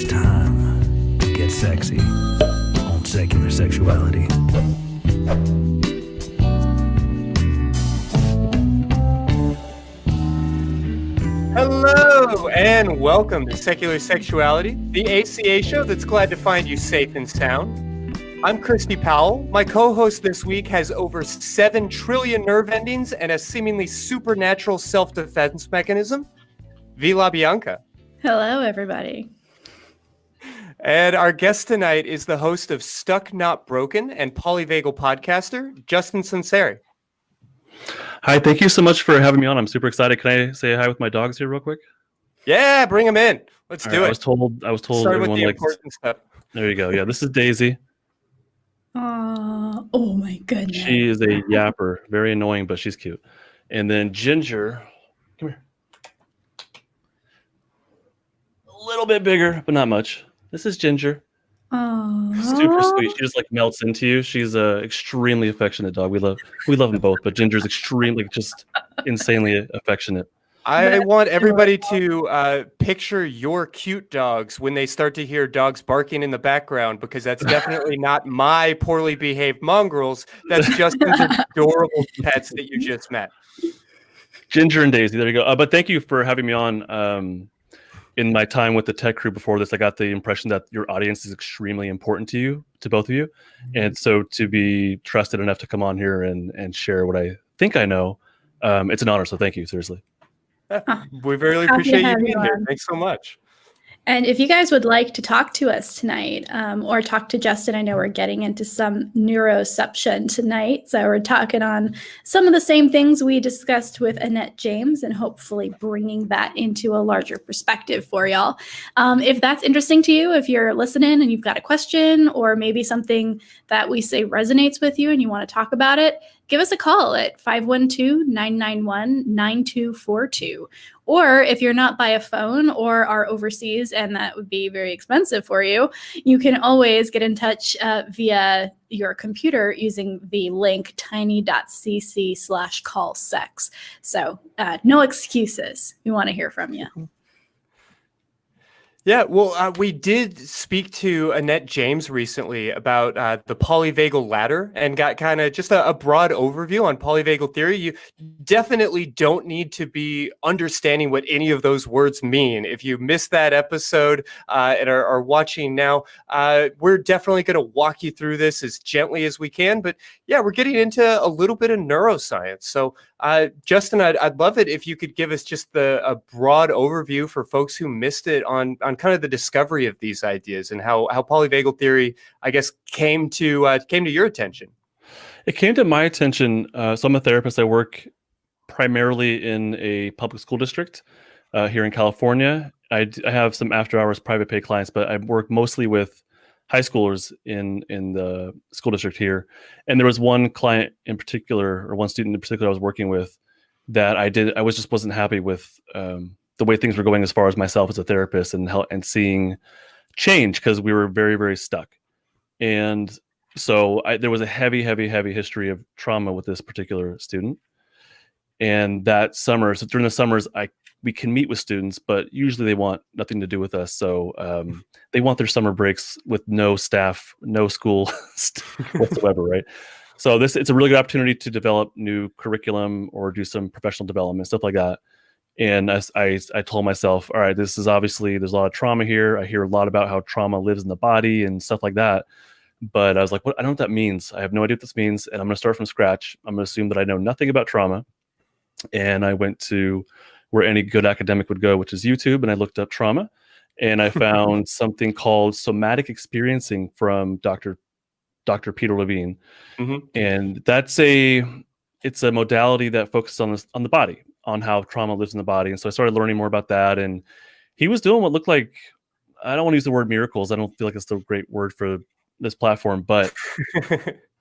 It's time to get sexy on Secular Sexuality. Hello and welcome to Secular Sexuality, the ACA show that's glad to find you safe and sound. I'm Christy Powell. My co-host this week has over 7 trillion nerve endings and a seemingly supernatural self-defense mechanism. Vila Bianca. Hello, everybody. And our guest tonight is the host of Stuck Not Broken and Polyvagal podcaster, Justin Sunseri. Hi, thank you so much for having me on. I'm super excited. Can I say hi with my dogs here real quick? Yeah, bring them in. Let's do it. I was told Start with everyone the likes important stuff. There you go. Yeah, this is Daisy. Oh my goodness. She is a yapper, very annoying, but she's cute. And then Ginger, come here. A little bit bigger, but not much. This is Ginger. Super sweet. She just like melts into you. She's a extremely affectionate dog. We love them both, but Ginger's extremely, just insanely affectionate. I want everybody to picture your cute dogs when they start to hear dogs barking in the background, because that's definitely not my poorly behaved mongrels. That's Justin's adorable pets that you just met. Ginger and Daisy. There you go. But thank you for having me on. In my time with the tech crew before this, I got the impression that your audience is extremely important to you, to both of you. And so to be trusted enough to come on here and share what I think I know, it's an honor. So thank you, seriously. We really appreciate you being here. Thanks so much. And if you guys would like to talk to us tonight or talk to Justin, I know we're getting into some neuroception tonight. So we're talking on some of the same things we discussed with Annette James and hopefully bringing that into a larger perspective for y'all. If that's interesting to you, if you're listening and you've got a question or maybe something that we say resonates with you and you want to talk about it, give us a call at 512-991-9242. Or if you're not by a phone or are overseas and that would be very expensive for you, you can always get in touch via your computer using the link tiny.cc/callsex. So no excuses. We want to hear from you. Yeah, well, we did speak to Annette James recently about the polyvagal ladder and got kind of just a broad overview on polyvagal theory. You definitely don't need to be understanding what any of those words mean. If you missed that episode and are watching now, we're definitely going to walk you through this as gently as we can. But yeah, we're getting into a little bit of neuroscience. So Justin, I'd love it if you could give us just a broad overview for folks who missed it on kind of the discovery of these ideas and how polyvagal theory, I guess, came to your attention. It came to my attention. So I'm a therapist. I work primarily in a public school district here in California. I have some after hours private pay clients, but I work mostly with high schoolers in the school district here. And there was one client in particular, or one student in particular I was working with, that I wasn't happy with the way things were going as far as myself as a therapist and seeing change, because we were very, very stuck. And so there was a heavy history of trauma with this particular student. And that summer, so during the summers, we can meet with students, but usually they want nothing to do with us. So they want their summer breaks with no staff, no school whatsoever, right? So it's a really good opportunity to develop new curriculum or do some professional development, stuff like that. And I told myself, all right, this is obviously, there's a lot of trauma here. I hear a lot about how trauma lives in the body and stuff like that. But I was like, I don't know what that means. I have no idea what this means. And I'm going to start from scratch. I'm going to assume that I know nothing about trauma. And I went to where any good academic would go, which is YouTube. And I looked up trauma. And I found something called somatic experiencing from Dr. Peter Levine. Mm-hmm. And it's a modality that focuses on the body, on how trauma lives in the body. And so I started learning more about that. And he was doing what looked like, I don't want to use the word miracles. I don't feel like it's the great word for this platform, but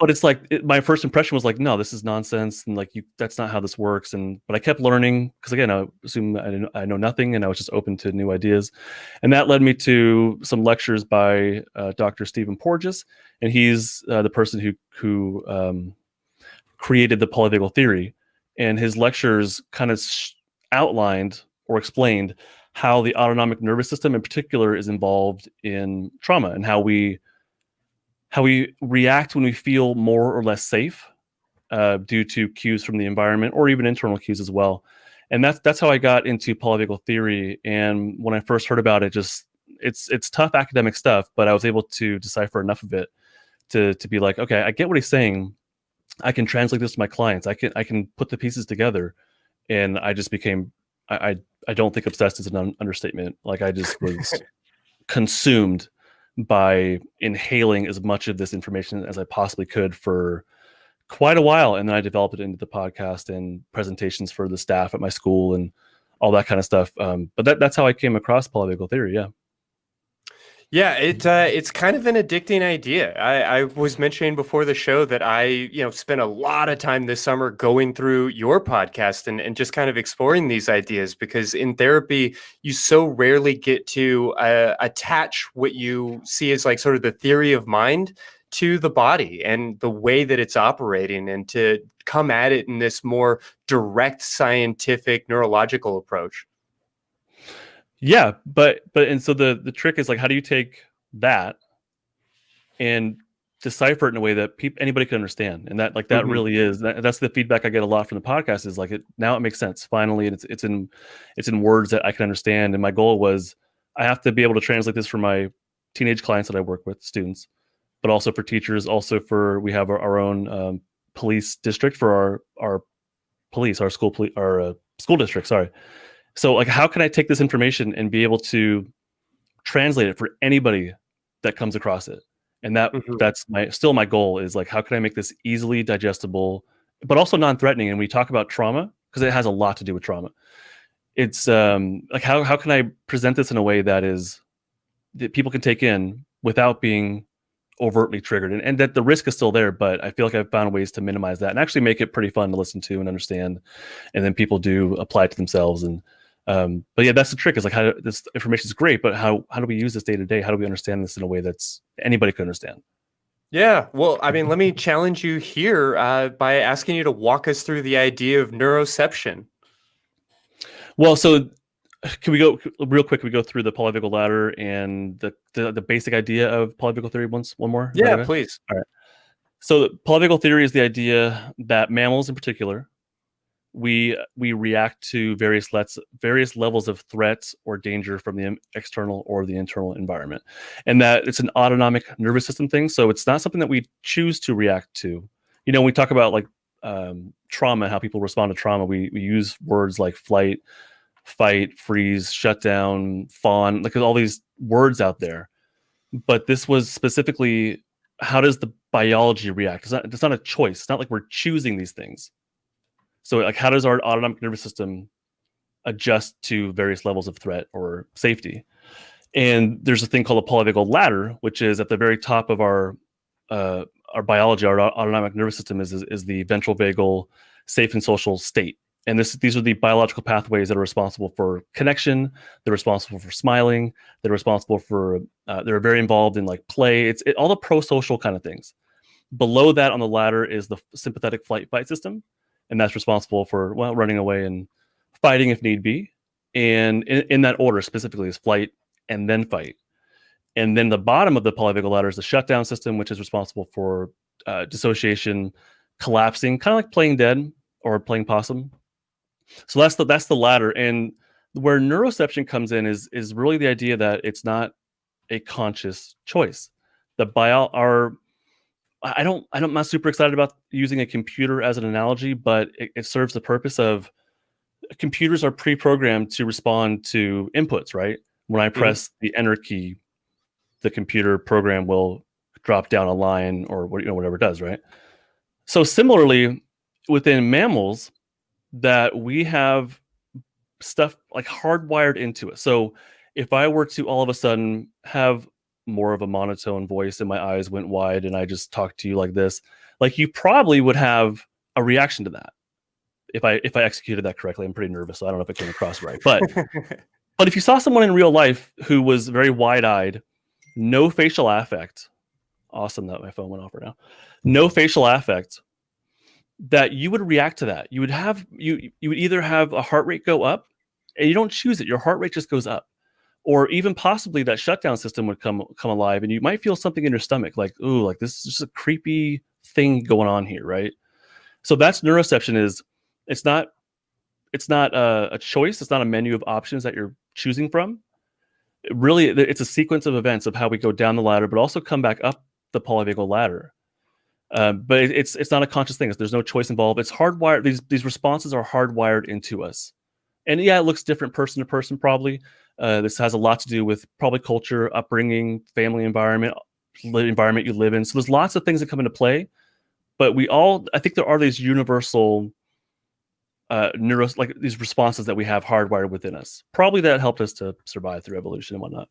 it's like, my first impression was like, no, this is nonsense. And like, that's not how this works. But I kept learning, because again, I assume I know nothing, and I was just open to new ideas. And that led me to some lectures by Dr. Stephen Porges. And he's the person who created the polyvagal theory. And his lectures kind of outlined or explained how the autonomic nervous system in particular is involved in trauma, and how we react when we feel more or less safe due to cues from the environment or even internal cues as well. And that's how I got into polyvagal theory. And when I first heard about it, it's tough academic stuff, but I was able to decipher enough of it to be like, okay, I get what he's saying. I can translate this to my clients. I can put the pieces together. And I just became, I don't think obsessed is an understatement. Like, I just was consumed by inhaling as much of this information as I possibly could for quite a while. And then I developed it into the podcast and presentations for the staff at my school and all that kind of stuff. But that's how I came across polyvagal theory. Yeah. Yeah, it's kind of an addicting idea. I was mentioning before the show that I, spent a lot of time this summer going through your podcast and just kind of exploring these ideas, because in therapy, you so rarely get to attach what you see as like sort of the theory of mind to the body and the way that it's operating, and to come at it in this more direct scientific neurological approach. Yeah, but and so the trick is like, how do you take that and decipher it in a way that anybody can understand? And that really is that's the feedback I get a lot from the podcast, is like, now it makes sense finally, and it's in words that I can understand. And my goal was, I have to be able to translate this for my teenage clients that I work with, students, but also for teachers, also for, we have our own police district for our school district. Sorry. So like, how can I take this information and be able to translate it for anybody that comes across it? And that's still my goal, is like, how can I make this easily digestible, but also non-threatening? And we talk about trauma because it has a lot to do with trauma. It's like, how can I present this in a way that people can take in without being overtly triggered, and that the risk is still there, but I feel like I've found ways to minimize that and actually make it pretty fun to listen to and understand. And then people do apply it to themselves. And but yeah, that's the trick, is like, how this information is great, but how do we use this day to day? How do we understand this in a way that's anybody can understand? Yeah. Well, I mean, let me challenge you here by asking you to walk us through the idea of neuroception. Well, so can we go real quick? Can we go through the polyvagal ladder and the basic idea of polyvagal theory one more? Yeah, okay? Please. All right. So polyvagal theory is the idea that mammals in particular, we react to various levels of threats or danger from the external or the internal environment, and that it's an autonomic nervous system thing. So it's not something that we choose to react to. When we talk about like trauma, how people respond to trauma, we use words like flight, fight, freeze, shut down, fawn, like there's all these words out there. But this was specifically, how does the biology react? It's not a choice. It's not like we're choosing these things. So like, how does our autonomic nervous system adjust to various levels of threat or safety? And there's a thing called a polyvagal ladder, which is at the very top of our biology. Our autonomic nervous system is the ventral vagal safe and social state. And these are the biological pathways that are responsible for connection. They're responsible for smiling. They're responsible for, they're very involved in like play. It's all the pro-social kind of things. Below that on the ladder is the sympathetic flight-fight system. And that's responsible for, running away and fighting if need be. And in that order specifically is flight and then fight. And then the bottom of the polyvagal ladder is the shutdown system, which is responsible for dissociation, collapsing, kind of like playing dead or playing possum. So that's the ladder. And where neuroception comes in is really the idea that it's not a conscious choice. I'm not super excited about using a computer as an analogy, but it serves the purpose of, computers are pre-programmed to respond to inputs, right? When I press the enter key, the computer program will drop down a line or whatever it does, right? So similarly, within mammals, that we have stuff like hardwired into it. So if I were to all of a sudden have more of a monotone voice and my eyes went wide and I just talked to you like this, like you probably would have a reaction to that. If I executed that correctly. I'm pretty nervous, so I don't know if it came across right. But but if you saw someone in real life who was very wide-eyed, no facial affect, awesome that my phone went off right now, no facial affect, that you would react to that. You would either have a heart rate go up and you don't choose it. Your heart rate just goes up. Or even possibly that shutdown system would come alive, and you might feel something in your stomach, like, ooh, like this is just a creepy thing going on here, right? So that's neuroception. It's not a choice. It's not a menu of options that you're choosing from. Really, it's a sequence of events of how we go down the ladder, but also come back up the polyvagal ladder. But it's not a conscious thing. There's no choice involved. It's hardwired. These responses are hardwired into us. And yeah, it looks different person to person, probably. This has a lot to do with probably culture, upbringing, family environment you live in. So there's lots of things that come into play. But I think there are these universal like these responses that we have hardwired within us. Probably that helped us to survive through evolution and whatnot.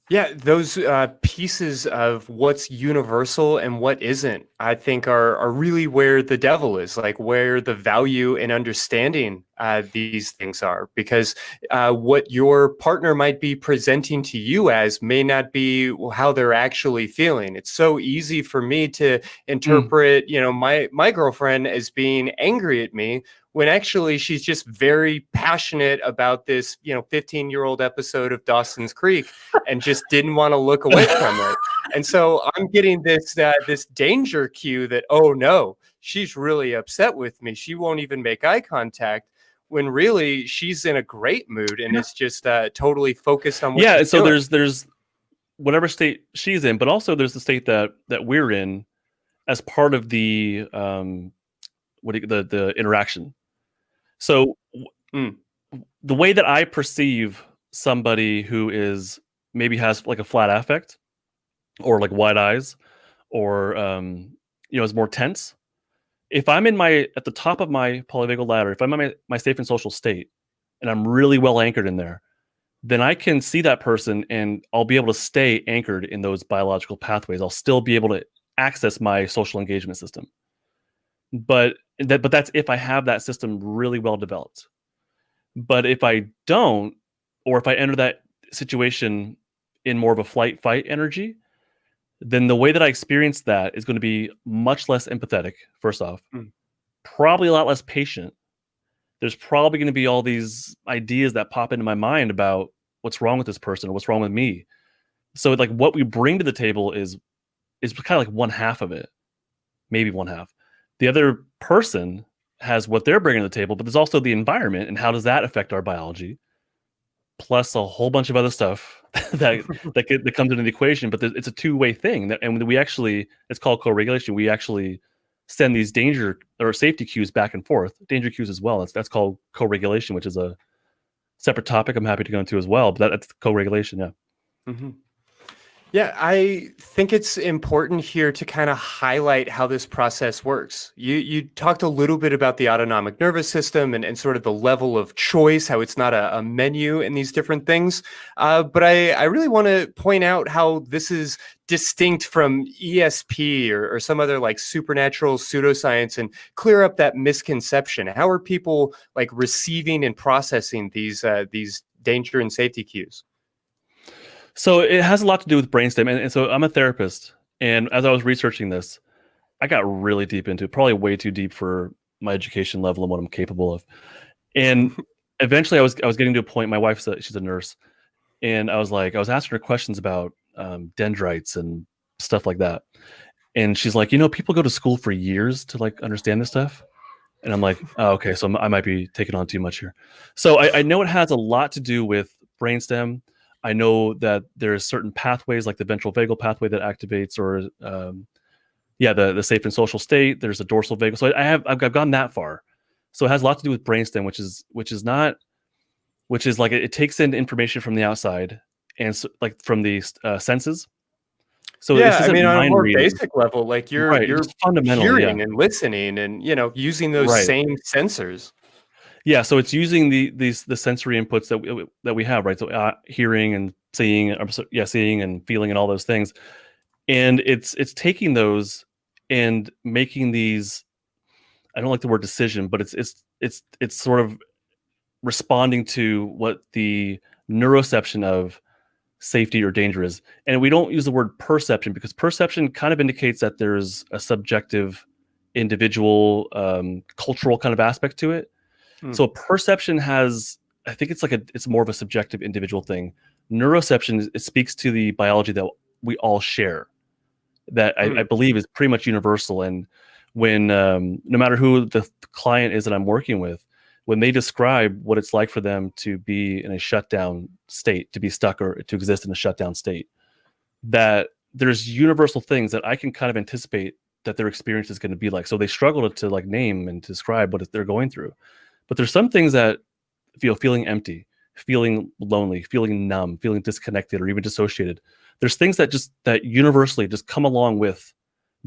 Yeah, those pieces of what's universal and what isn't, I think are really where the devil is, like where the value in understanding these things are, because what your partner might be presenting to you as may not be how they're actually feeling. It's so easy for me to interpret, my girlfriend as being angry at me, when actually she's just very passionate about this, 15-year-old episode of Dawson's Creek and just didn't want to look away from it. And so I'm getting this danger cue that, oh no, she's really upset with me. She won't even make eye contact, when really she's in a great mood and is just totally focused on what she's doing. There's whatever state she's in, but also there's the state that we're in as part of the the interaction. So the way that I perceive somebody who maybe has like a flat affect or like wide eyes or is more tense, if I'm at the top of my polyvagal ladder, if I'm in my safe and social state and I'm really well anchored in there, then I can see that person and I'll be able to stay anchored in those biological pathways. I'll still be able to access my social engagement system. But that's if I have that system really well developed. But if I don't, or if I enter that situation in more of a flight-fight energy, then the way that I experience that is going to be much less empathetic, first off. Probably a lot less patient. There's probably going to be all these ideas that pop into my mind about what's wrong with this person or what's wrong with me. So like what we bring to the table is kind of like one half of it, maybe one half. The other person has what they're bringing to the table, but there's also the environment and how does that affect our biology, plus a whole bunch of other stuff that comes into the equation. But it's a two-way thing, and it's called co-regulation. We actually send these danger or safety cues back and forth, danger cues as well. That's called co-regulation, which is a separate topic I'm happy to go into as well. But that's co-regulation, yeah. Mm-hmm. Yeah, I think it's important here to kind of highlight how this process works. You talked a little bit about the autonomic nervous system and sort of the level of choice, how it's not a menu in these different things. But I really want to point out how this is distinct from ESP or some other like supernatural pseudoscience and clear up that misconception. How are people like receiving and processing these danger and safety cues? So it has a lot to do with brainstem. And so I'm a therapist. And as I was researching this, I got really deep into it, probably way too deep for my education level and what I'm capable of. And eventually I was getting to a point, my wife said, she's a nurse. And I was asking her questions about dendrites and stuff like that. And she's like, people go to school for years to like understand this stuff. And I'm like, oh, okay, so I might be taking on too much here. So I know it has a lot to do with brainstem. I know that there's certain pathways like the ventral vagal pathway that activates, or the safe and social state. There's a dorsal vagal. So I've gone that far. So it has a lot to do with brainstem, which is like it takes in information from the outside and so, like from the senses. So yeah, I mean, on a more basic level, like you're hearing yeah. and listening and using those same sensors. Yeah, so it's using the sensory inputs that we have, right? So hearing and seeing and feeling and all those things, and it's taking those and making these. I don't like the word decision, but it's sort of responding to what the neuroception of safety or danger is. And we don't use the word perception because perception kind of indicates that there's a subjective, individual, cultural kind of aspect to it. So perception has, I think it's more of a subjective individual thing. Neuroception, it speaks to the biology that we all share, that I believe is pretty much universal. And when no matter who the client is that I'm working with, when they describe what it's like for them to be in a shutdown state, to be stuck or to exist in a shutdown state, that there's universal things that I can kind of anticipate that their experience is going to be like. So they struggle to like name and describe what they're going through. But there's some things that feeling empty, feeling lonely, feeling numb, feeling disconnected, or even dissociated. There's things that universally just come along with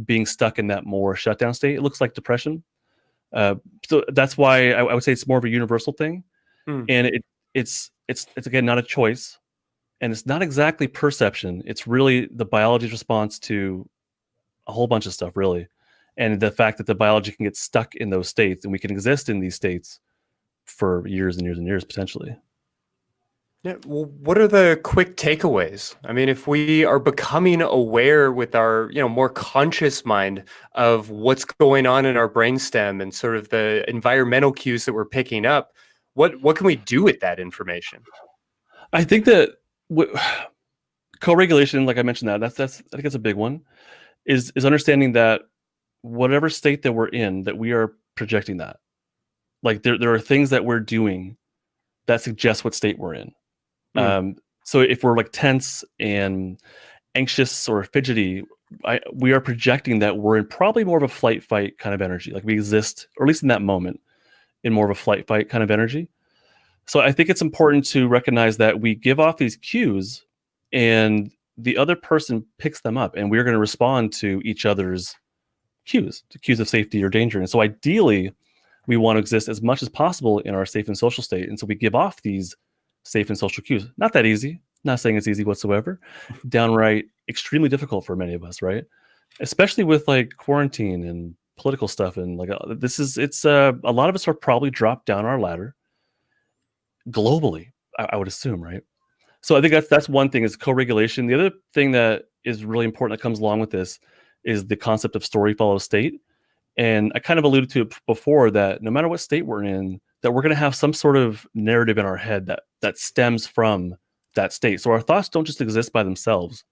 being stuck in that more shutdown state. It looks like depression. So that's why I would say it's more of a universal thing. And it's again, not a choice. And it's not exactly perception. It's really the biology's response to a whole bunch of stuff, really. And the fact that the biology can get stuck in those states and we can exist in these states for years and years and years, potentially. Yeah. Well, what are the quick takeaways? I mean, if we are becoming aware with our, more conscious mind of what's going on in our brainstem and sort of the environmental cues that we're picking up, what can we do with that information? I think that co-regulation, like I mentioned, I think that's a big one, is understanding that whatever state that we're in, that we are projecting that. Like there are things that we're doing that suggest what state we're in. So if we're like tense and anxious or fidgety, we are projecting that we're in probably more of a flight fight kind of energy. Like we exist, or at least in that moment, in more of a flight fight kind of energy. So I think it's important to recognize that we give off these cues and the other person picks them up, and we're going to respond to each other's cues, to cues of safety or danger. And so ideally, we want to exist as much as possible in our safe and social state. And so we give off these safe and social cues. Not that easy. Not saying it's easy whatsoever. Downright extremely difficult for many of us, right? Especially with like quarantine and political stuff. And like a lot of us are probably dropped down our ladder globally, I would assume, right? So I think that's one thing, is co-regulation. The other thing that is really important that comes along with this is the concept of story follows state. And I kind of alluded to it before, that no matter what state we're in, that we're going to have some sort of narrative in our head that stems from that state. So our thoughts don't just exist by themselves.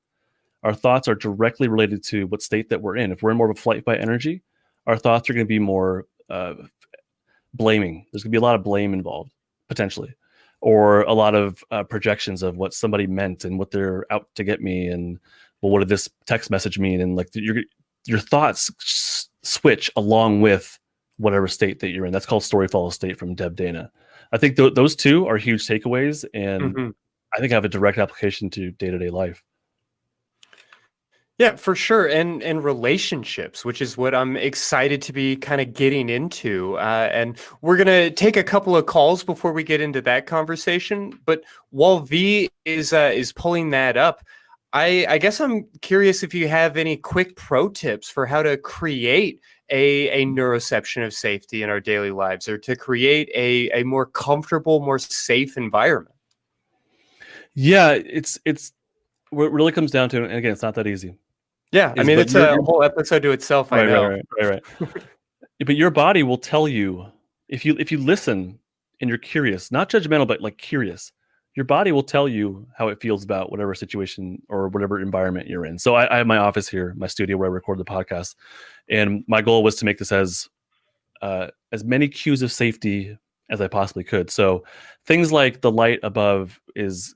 Our thoughts are directly related to what state that we're in. If we're in more of a flight fight energy, our thoughts are going to be more blaming. There's going to be a lot of blame involved, potentially, or a lot of projections of what somebody meant and what they're out to get me, and well, what did this text message mean? And like your thoughts switch along with whatever state that you're in. That's called story follows state from Deb Dana. I think those two are huge takeaways, and I think have a direct application to day-to-day life. Yeah, for sure. And relationships, which is what I'm excited to be kind of getting into. And we're going to take a couple of calls before we get into that conversation. But while V is pulling that up, I guess I'm curious if you have any quick pro tips for how to create a neuroception of safety in our daily lives, or to create a more comfortable, more safe environment. Yeah, it's what it really comes down to, and again, it's not that easy. Yeah, I mean, it's a whole episode to itself. I know. Right. But your body will tell you, if you listen and you're curious, not judgmental, but like curious, your body will tell you how it feels about whatever situation or whatever environment you're in. So I have my office here, my studio where I record the podcast, and my goal was to make this as many cues of safety as I possibly could. So things like the light above is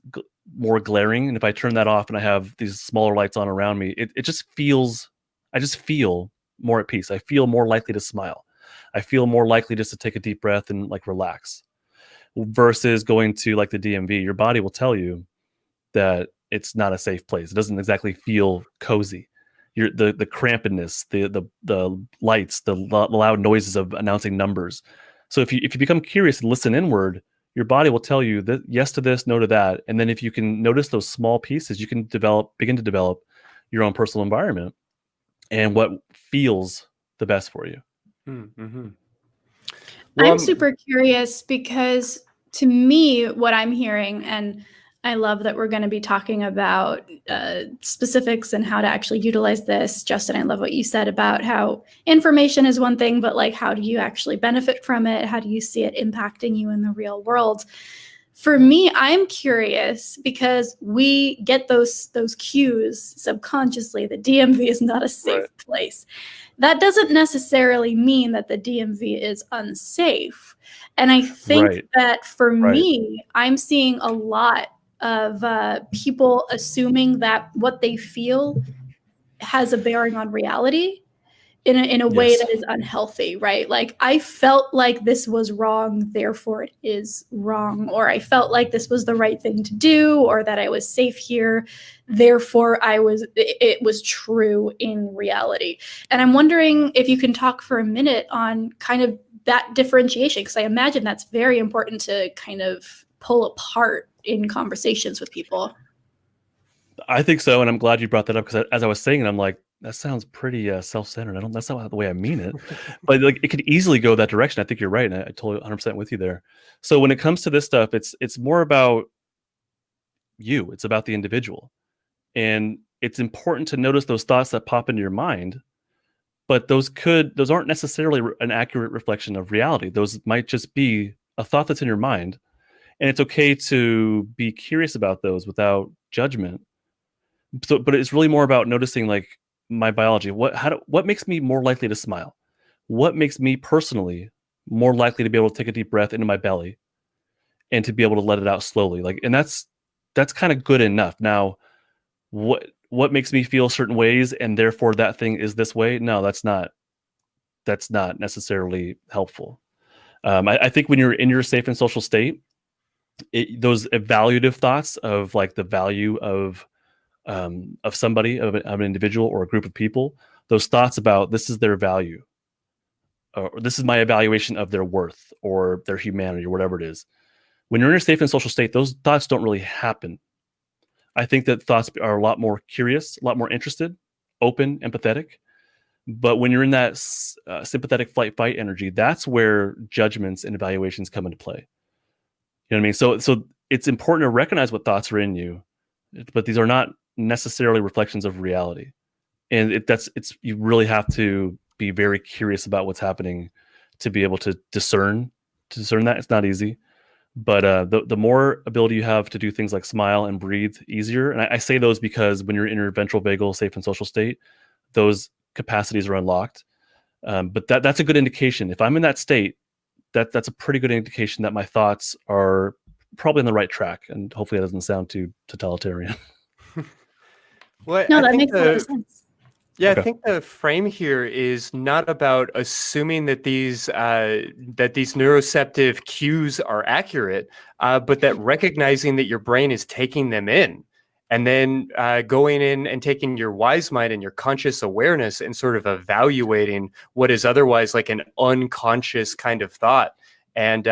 more glaring, and if I turn that off and I have these smaller lights on around me, I just feel more at peace. I feel more likely to smile. I feel more likely just to take a deep breath and like relax. Versus going to like the DMV, your body will tell you that it's not a safe place. It doesn't exactly feel cozy. The crampedness, the lights, the loud noises of announcing numbers. So if you become curious and listen inward, your body will tell you that yes to this, no to that. And then if you can notice those small pieces, you can begin to develop your own personal environment and what feels the best for you. Mm-hmm. Well, I'm super curious, because to me, what I'm hearing, and I love that we're going to be talking about specifics and how to actually utilize this. Justin, I love what you said about how information is one thing, but like, how do you actually benefit from it? How do you see it impacting you in the real world? For me, I'm curious because we get those cues subconsciously. The DMV is not a safe place. That doesn't necessarily mean that the DMV is unsafe. And I think that for me, I'm seeing a lot of people assuming that what they feel has a bearing on reality in a way that is unhealthy, right? Like, I felt like this was wrong, therefore it is wrong, or I felt like this was the right thing to do, or that I was safe here, therefore it was true in reality. And I'm wondering if you can talk for a minute on kind of that differentiation, because I imagine that's very important to kind of pull apart in conversations with people. I think so, and I'm glad you brought that up, because as I was saying it, I'm like, that sounds pretty self-centered. That's not the way I mean it, but like, it could easily go that direction. I think you're right, and I totally 100% with you there. So when it comes to this stuff, it's more about you. It's about the individual, and it's important to notice those thoughts that pop into your mind. But those aren't necessarily an accurate reflection of reality. Those might just be a thought that's in your mind, and it's okay to be curious about those without judgment. So, but it's really more about noticing, like, my biology. What makes me more likely to smile? What makes me personally more likely to be able to take a deep breath into my belly and to be able to let it out slowly? Like, and that's kind of good enough. Now, what makes me feel certain ways and therefore that thing is this way? No, that's not necessarily helpful. I think when you're in your safe and social state, those evaluative thoughts of like the value of somebody, of an individual or a group of people, those thoughts about this is their value, or this is my evaluation of their worth or their humanity or whatever it is. When you're in a safe and social state, those thoughts don't really happen. I think that thoughts are a lot more curious, a lot more interested, open, empathetic. But when you're in that sympathetic flight-fight energy, that's where judgments and evaluations come into play. You know what I mean? So it's important to recognize what thoughts are in you, but these are not necessarily reflections of reality. And you really have to be very curious about what's happening to be able to discern that. It's not easy, but the more ability you have to do things like smile and breathe easier. And I say those because when you're in your ventral vagal safe and social state, those capacities are unlocked. But that's a good indication. If I'm in that state, that's a pretty good indication that my thoughts are probably on the right track. And hopefully that doesn't sound too totalitarian. Well, No, I that think makes a lot of sense. Yeah, Okay. I think the frame here is not about assuming that these neuroceptive cues are accurate, but that recognizing that your brain is taking them in, and then going in and taking your wise mind and your conscious awareness and sort of evaluating what is otherwise like an unconscious kind of thought, and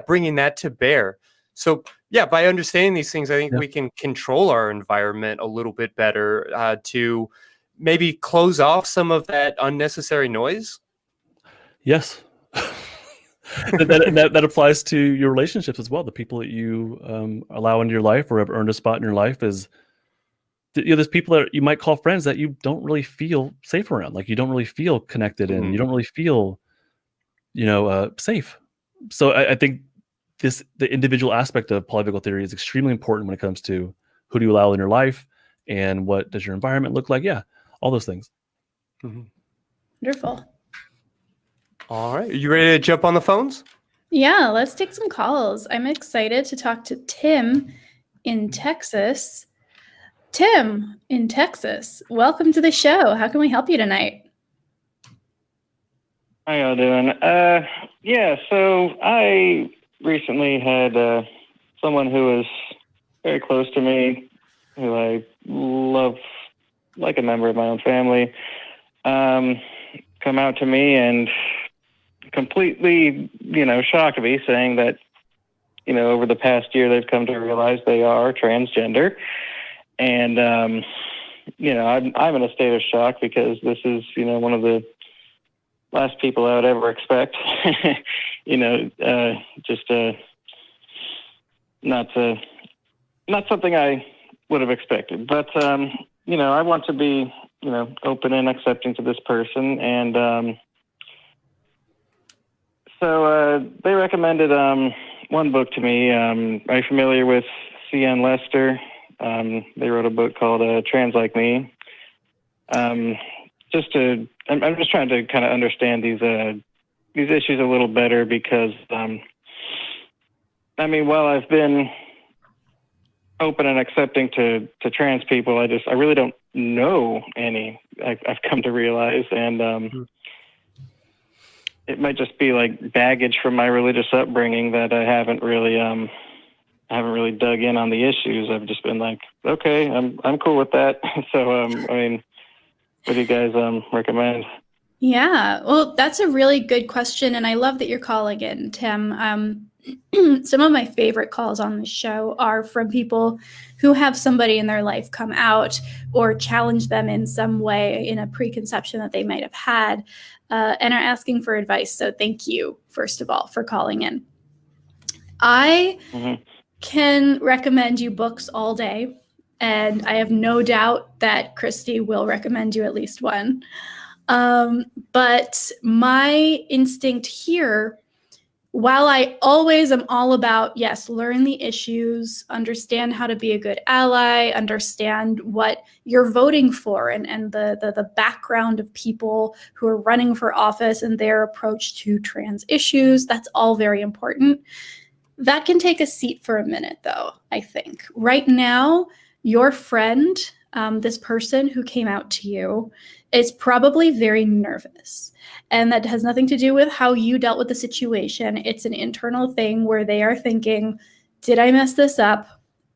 bringing that to bear. So yeah, by understanding these things, I think we can control our environment a little bit better to maybe close off some of that unnecessary noise. Yes. that applies to your relationships as well. The people that you allow into your life or have earned a spot in your life is, there's people that you might call friends that you don't really feel safe around. Like, you don't really feel connected in. You don't really feel, safe. So I think the individual aspect of polyvagal theory is extremely important when it comes to who do you allow in your life and what does your environment look like. Yeah, all those things. Wonderful. All right, are you ready to jump on the phones? Yeah, let's take some calls. I'm excited to talk to Tim in Texas. Tim in Texas, welcome to the show. How can we help you tonight? How y'all doing? So I recently had someone who was very close to me, who I love like a member of my own family, come out to me and completely, shocked me, saying that, over the past year they've come to realize they are transgender. And, I'm in a state of shock because this is, one of the last people I would ever expect, not to not something I would have expected. But, I want to be, open and accepting to this person. And so they recommended one book to me. Are you familiar with C.N. Lester? They wrote a book called Trans Like Me. I'm just trying to kind of understand these issues a little better because, while I've been open and accepting to trans people, I really don't know any. I've come to realize, and it might just be like baggage from my religious upbringing that I haven't really dug in on the issues. I've just been like, okay, I'm cool with that. So, what do you guys recommend? Yeah, well, that's a really good question, and I love that you're calling in, Tim. Some of my favorite calls on the show are from people who have somebody in their life come out or challenge them in some way in a preconception that they might have had, and are asking for advice. So thank you, first of all, for calling in. I can recommend you books all day, and I have no doubt that Christy will recommend you at least one. But my instinct here, while I always am all about, yes, learn the issues, understand how to be a good ally, understand what you're voting for and the background of people who are running for office and their approach to trans issues, that's all very important. That can take a seat for a minute, though, I think. Right now, your friend, this person who came out to you, is probably very nervous. And that has nothing to do with how you dealt with the situation. It's an internal thing where they are thinking, did I mess this up?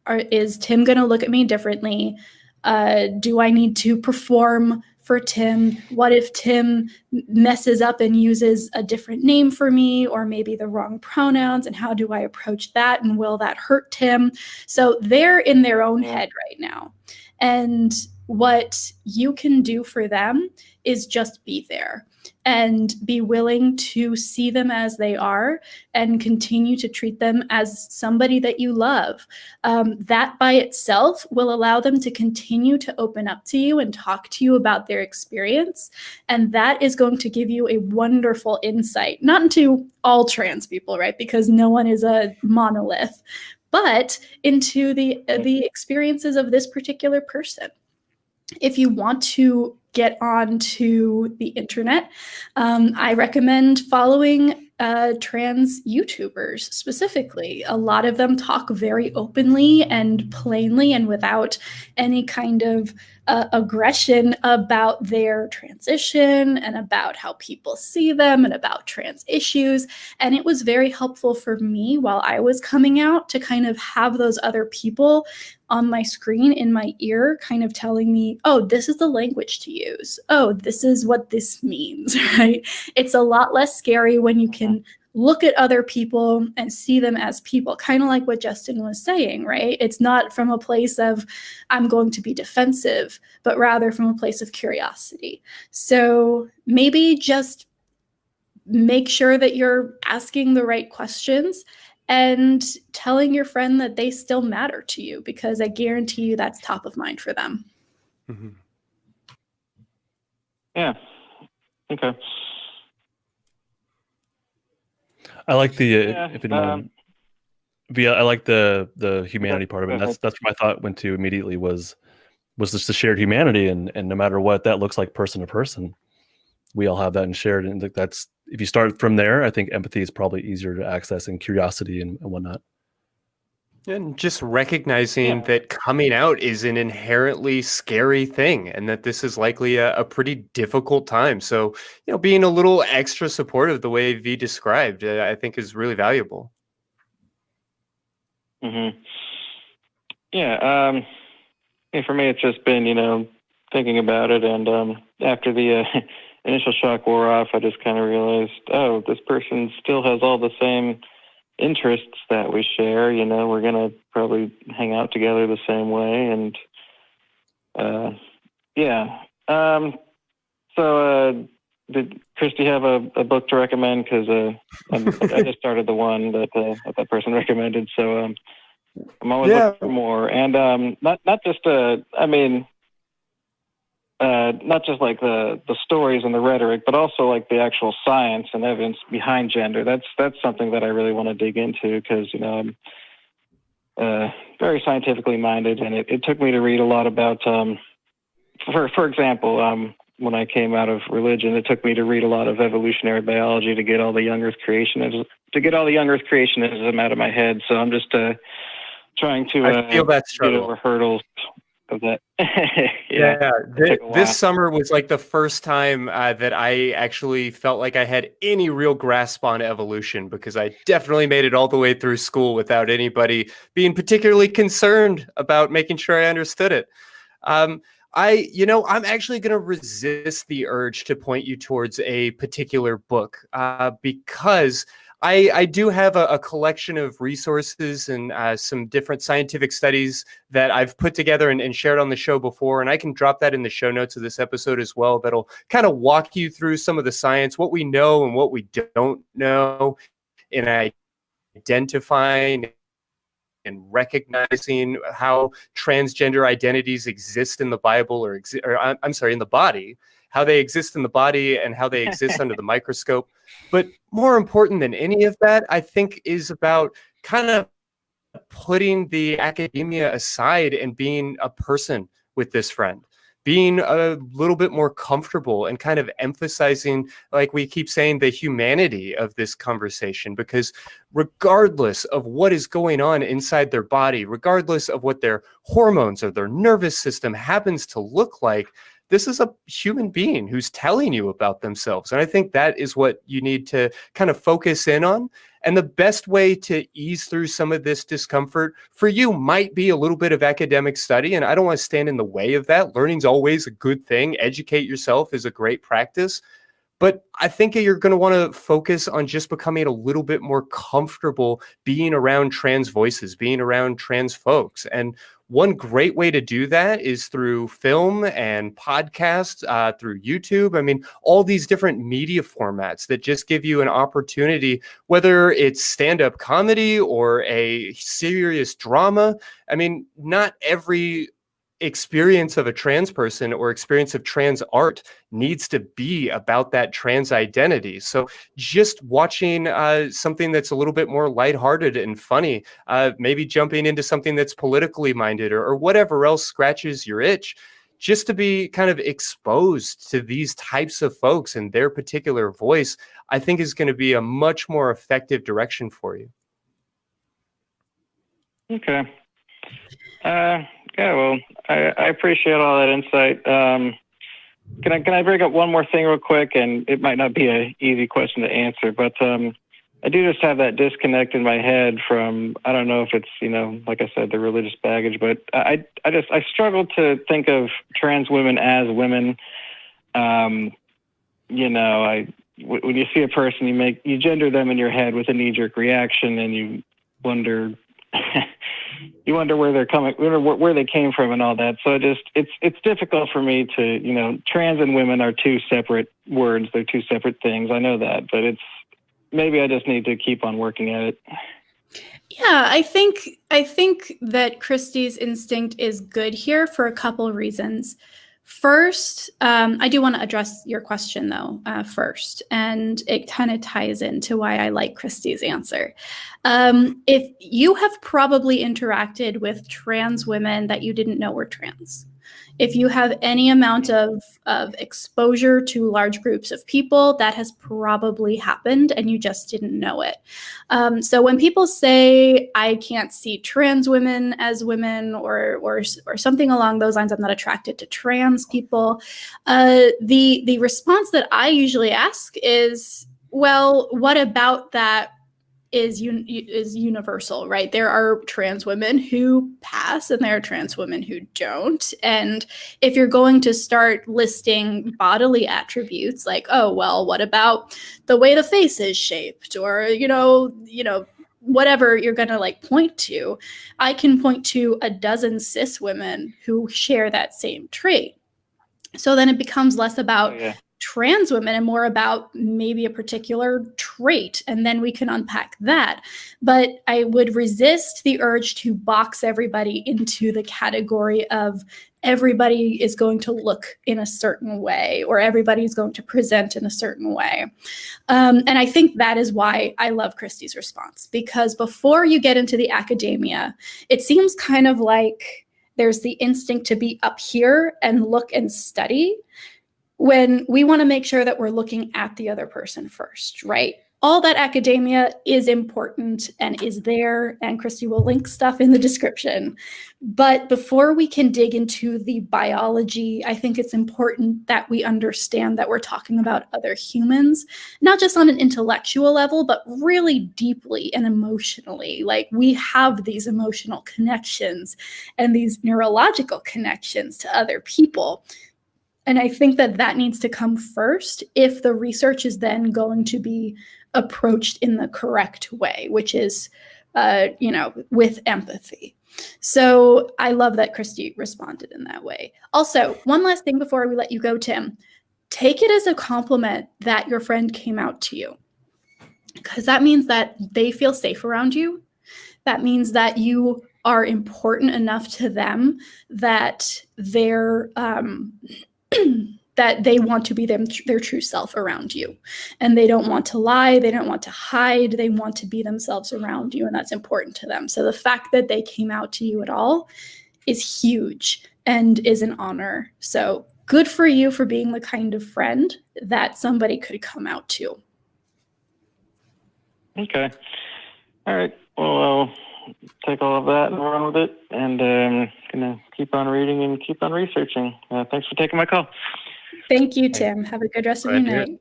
Or is Tim going to look at me differently? Do I need to perform for Tim? What if Tim messes up and uses a different name for me, or maybe the wrong pronouns? And how do I approach that? And will that hurt Tim? So they're in their own head right now. And what you can do for them is just be there and be willing to see them as they are and continue to treat them as somebody that you love. That by itself will allow them to continue to open up to you and talk to you about their experience. And that is going to give you a wonderful insight, not into all trans people, right? Because no one is a monolith, but into the experiences of this particular person. If you want to get onto the internet, I recommend following trans YouTubers specifically. A lot of them talk very openly and plainly and without any kind of aggression about their transition and about how people see them and about trans issues. And it was very helpful for me while I was coming out to kind of have those other people on my screen in my ear kind of telling me, oh, this is the language to use. Oh, this is what this means, right? It's a lot less scary when you can look at other people and see them as people, kind of like what Justin was saying, right? It's not from a place of, I'm going to be defensive, but rather from a place of curiosity. So maybe just make sure that you're asking the right questions and telling your friend that they still matter to you, because I guarantee you that's top of mind for them. Mm-hmm. Yeah. Okay. I like the if anyone, I like the humanity part of it. That's where my thought went to immediately was just the shared humanity, and no matter what that looks like person to person, we all have that in shared. And that's, if you start from there, I think empathy is probably easier to access, and curiosity and whatnot. And just recognizing that coming out is an inherently scary thing, and that this is likely a pretty difficult time. So, being a little extra supportive the way V described, I think is really valuable. Mm-hmm. Yeah. For me, it's just been, thinking about it. And after the initial shock wore off, I just kind of realized, oh, this person still has all the same interests that we share. We're going to probably hang out together the same way. And so did Christy have a book to recommend? Because I just started the one that that person recommended. So I'm always looking for more, and not just not just like the stories and the rhetoric, but also like the actual science and evidence behind gender. That's something that I really want to dig into, because I'm very scientifically minded, and it took me to read a lot about, for example, when I came out of religion, it took me to read a lot of evolutionary biology to get all the young Earth creationism out of my head. So I'm just trying to I feel that get struggle. over hurdles of that. This summer was like the first time that I actually felt like I had any real grasp on evolution, because I definitely made it all the way through school without anybody being particularly concerned about making sure I understood it. I'm actually going to resist the urge to point you towards a particular book because I do have a collection of resources and some different scientific studies that I've put together and shared on the show before. And I can drop that in the show notes of this episode as well. That'll kind of walk you through some of the science, what we know and what we don't know, in identifying and recognizing how transgender identities exist in the Bible, in the body, how they exist in the body and how they exist under the microscope. But more important than any of that, I think, is about kind of putting the academia aside and being a person with this friend, being a little bit more comfortable and kind of emphasizing, like we keep saying, the humanity of this conversation. Because regardless of what is going on inside their body, regardless of what their hormones or their nervous system happens to look like, this is a human being who's telling you about themselves. And I think that is what you need to kind of focus in on. And the best way to ease through some of this discomfort for you might be a little bit of academic study. And I don't want to stand in the way of that. Learning's always a good thing. Educate yourself is a great practice. But I think you're going to want to focus on just becoming a little bit more comfortable being around trans voices, being around trans folks. And one great way to do that is through film and podcasts, through YouTube. I mean, all these different media formats that just give you an opportunity, whether it's stand-up comedy or a serious drama. I mean, not every experience of a trans person or experience of trans art needs to be about that trans identity. So just watching something that's a little bit more lighthearted and funny, maybe jumping into something that's politically minded or whatever else scratches your itch, just to be kind of exposed to these types of folks and their particular voice, I think is going to be a much more effective direction for you. Okay. Yeah, well, I appreciate all that insight. Can I bring up one more thing real quick? And it might not be an easy question to answer, but I do just have that disconnect in my head from, I don't know if it's, like I said, the religious baggage, but I struggle to think of trans women as women. When you see a person, you gender them in your head with a knee-jerk reaction, and you wonder where they're coming, where they came from, and all that. So it's difficult for me to, trans and women are two separate words. They're two separate things. I know that, but maybe I just need to keep on working at it. Yeah, I think that Christy's instinct is good here for a couple reasons. First, I do want to address your question, though, first, and it kind of ties into why I like Christy's answer. If you have probably interacted with trans women that you didn't know were trans, if you have any amount of exposure to large groups of people, that has probably happened and you just didn't know it. So when people say, I can't see trans women as women or something along those lines, I'm not attracted to trans people, the response that I usually ask is, well, what about that is universal, right? There are trans women who pass and there are trans women who don't. And if you're going to start listing bodily attributes like, oh, well, what about the way the face is shaped, or, whatever you're going to point to, I can point to a dozen cis women who share that same trait. So then it becomes less about trans women and more about maybe a particular great. And then we can unpack that. But I would resist the urge to box everybody into the category of everybody is going to look in a certain way, or everybody is going to present in a certain way. And I think that is why I love Christy's response, because before you get into the academia, it seems kind of like there's the instinct to be up here and look and study, when we want to make sure that we're looking at the other person first, right? All that academia is important and is there, and Christy will link stuff in the description. But before we can dig into the biology, I think it's important that we understand that we're talking about other humans, not just on an intellectual level, but really deeply and emotionally. Like, we have these emotional connections and these neurological connections to other people. And I think that that needs to come first if the research is then going to be approached in the correct way, which is, with empathy. So I love that Christy responded in that way. Also, one last thing before we let you go, Tim, take it as a compliment that your friend came out to you, because that means that they feel safe around you. That means that you are important enough to them that they're that they want to be their true self around you. And they don't want to lie. They don't want to hide. They want to be themselves around you. And that's important to them. So the fact that they came out to you at all is huge and is an honor. So good for you for being the kind of friend that somebody could come out to. Okay. All right. Well, I'll take all of that and run with it, and gonna keep on reading and keep on researching. Thanks for taking my call. Thank you, Tim. Have a good rest of your night.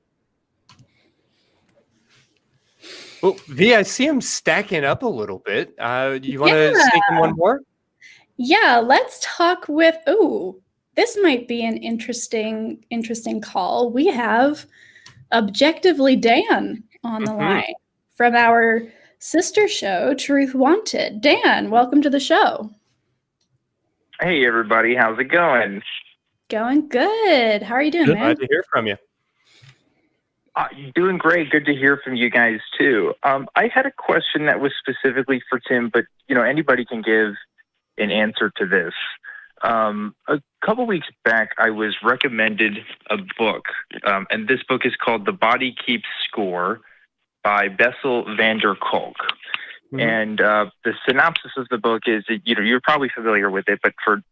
Well, V, I see him stacking up a little bit. Do you want to sneak in one more? Yeah, let's talk with, this might be an interesting call. We have Objectively Dan on the line from our sister show, Truth Wanted. Dan, welcome to the show. Hey, everybody. How's it going? Going good. How are you doing, man? Glad to hear from you. Doing great. Good to hear from you guys, too. I had a question that was specifically for Tim, but, anybody can give an answer to this. A couple weeks back, I was recommended a book, and this book is called The Body Keeps Score by Bessel van der Kolk. And the synopsis of the book is, you're probably familiar with it, but for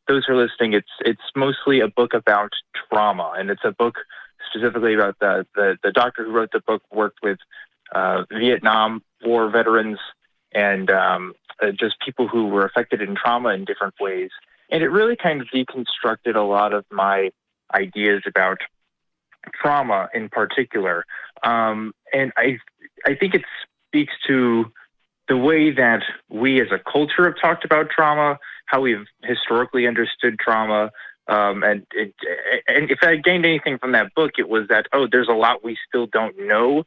those who are listening, it's mostly a book about trauma, and it's a book specifically about the doctor who wrote the book worked with Vietnam War veterans and just people who were affected in trauma in different ways. And it really kind of deconstructed a lot of my ideas about trauma in particular. And I think it speaks to the way that we as a culture have talked about trauma, how we've historically understood trauma. And if I gained anything from that book, it was that, there's a lot we still don't know.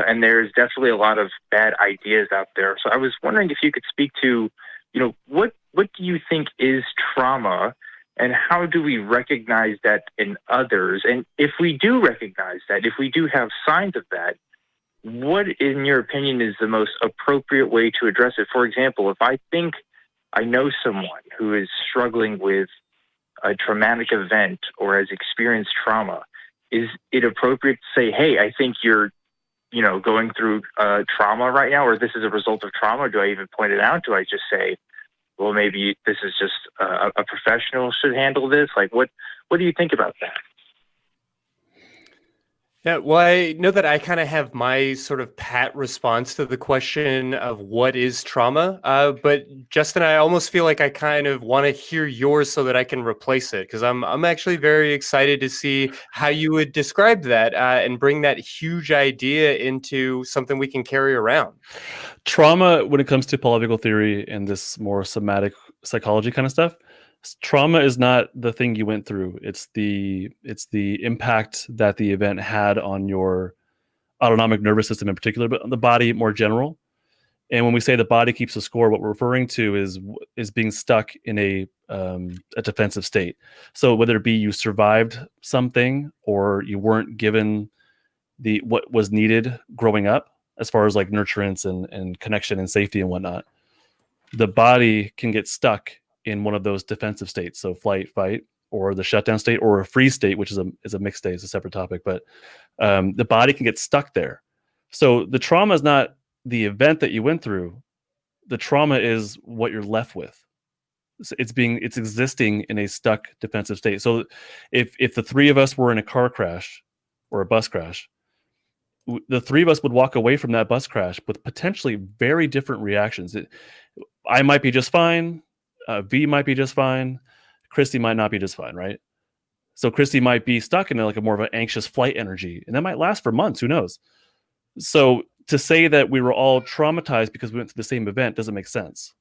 And there's definitely a lot of bad ideas out there. So I was wondering if you could speak to, what do you think is trauma, and how do we recognize that in others? And if we do recognize that, if we do have signs of that, what, in your opinion, is the most appropriate way to address it? For example, if I think I know someone who is struggling with a traumatic event or has experienced trauma, is it appropriate to say, hey, I think you're, going through trauma right now, or this is a result of trauma? Or do I even point it out? Do I just say, well, maybe this is just a professional should handle this? Like, what do you think about that? Yeah, well, I know that I kind of have my sort of pat response to the question of what is trauma. But Justin, I almost feel like I kind of want to hear yours so that I can replace it, because I'm actually very excited to see how you would describe that and bring that huge idea into something we can carry around. Trauma, when it comes to polyvagal theory and this more somatic psychology kind of stuff, trauma is not the thing you went through. It's the impact that the event had on your autonomic nervous system in particular, but on the body more general. And when we say the body keeps a score, what we're referring to is being stuck in a defensive state. So whether it be you survived something or you weren't given what was needed growing up, as far as like nurturance and connection and safety and whatnot. The body can get stuck in one of those defensive states, so flight, fight, or the shutdown state, or a freeze state, which is a mixed state. It's a separate topic, but the body can get stuck there. So the trauma is not the event that you went through. The trauma is what you're left with. It's existing in a stuck defensive state. So if the three of us were in a car crash or a bus crash, the three of us would walk away from that bus crash with potentially very different reactions. I might be just fine. V might be just fine. Christy might not be just fine, right? So Christy might be stuck in like a more of an anxious flight energy, and that might last for months. Who knows? So to say that we were all traumatized because we went through the same event doesn't make sense.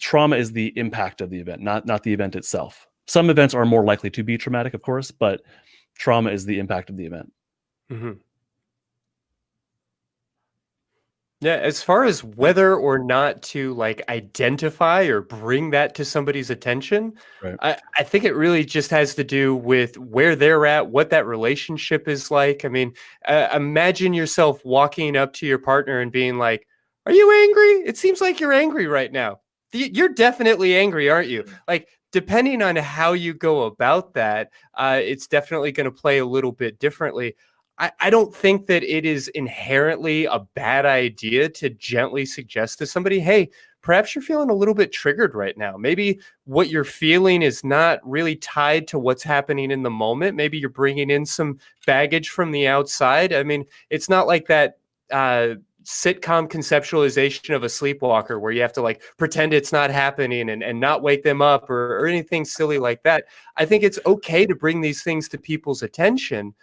Trauma is the impact of the event, not the event itself. Some events are more likely to be traumatic, of course, but trauma is the impact of the event. Mm-hmm. Yeah, as far as whether or not to like identify or bring that to somebody's attention, right. I think it really just has to do with where they're at, what that relationship is like. I mean, imagine yourself walking up to your partner and being like, "Are you angry? It seems like you're angry right now. You're definitely angry, aren't you?" Like, depending on how you go about that, it's definitely going to play a little bit differently. I don't think that it is inherently a bad idea to gently suggest to somebody, hey, perhaps you're feeling a little bit triggered right now. Maybe what you're feeling is not really tied to what's happening in the moment. Maybe you're bringing in some baggage from the outside. I mean, it's not like that sitcom conceptualization of a sleepwalker where you have to like pretend it's not happening and not wake them up or anything silly like that. I think it's okay to bring these things to people's attention.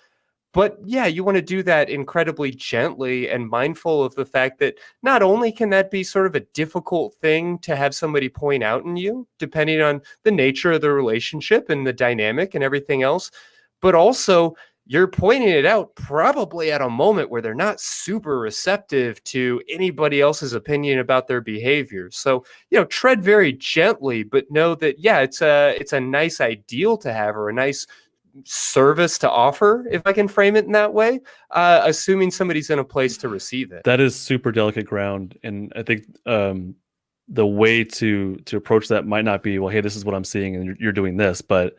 But yeah, you want to do that incredibly gently and mindful of the fact that not only can that be sort of a difficult thing to have somebody point out in you, depending on the nature of the relationship and the dynamic and everything else, but also you're pointing it out probably at a moment where they're not super receptive to anybody else's opinion about their behavior. So, tread very gently, but know that, yeah, it's a nice ideal to have, or a nice service to offer, if I can frame it in that way, assuming somebody's in a place to receive it. That is super delicate ground, and I think the way to approach that might not be, well, hey, this is what I'm seeing and you're doing this, but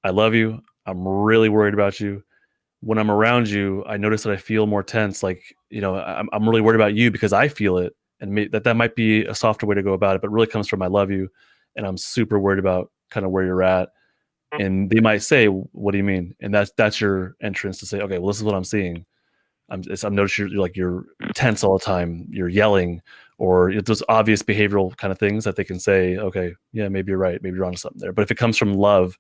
I love you, I'm really worried about you. When I'm around you, I notice that I feel more tense, like, I'm really worried about you because I feel it, and that might be a softer way to go about it, but really comes from I love you and I'm super worried about kind of where you're at. And they might say, "What do you mean?" And that's your entrance to say, "Okay, well, this is what I'm seeing. I'm noticing you're tense all the time. You're yelling, or those obvious behavioral kind of things that they can say, okay, yeah, maybe you're right. Maybe you're onto something there." But if it comes from love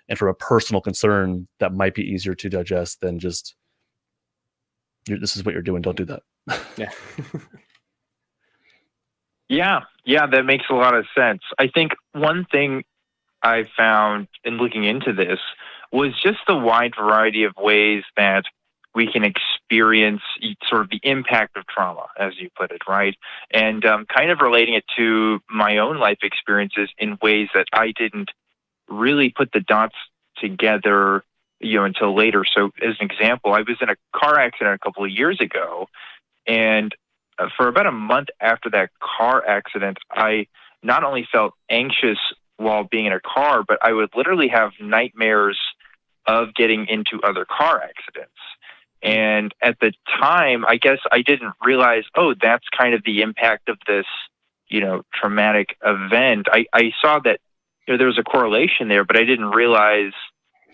and from a personal concern, that might be easier to digest than just, "This is what you're doing. Don't do that." Yeah. Yeah, that makes a lot of sense. I think one thing I found in looking into this was just the wide variety of ways that we can experience sort of the impact of trauma, as you put it, right? And kind of relating it to my own life experiences in ways that I didn't really put the dots together, until later. So as an example, I was in a car accident a couple of years ago, and for about a month after that car accident, I not only felt anxious while being in a car, but I would literally have nightmares of getting into other car accidents. And at the time, I guess I didn't realize, that's kind of the impact of this, traumatic event. I saw that there was a correlation there, but I didn't realize,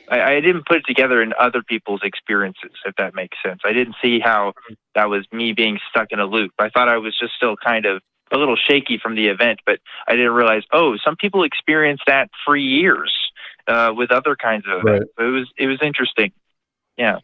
I didn't put it together in other people's experiences, if that makes sense. I didn't see how that was me being stuck in a loop. I thought I was just still kind of a little shaky from the event, but I didn't realize, some people experience that for years with other kinds of events. So it was interesting. Yeah.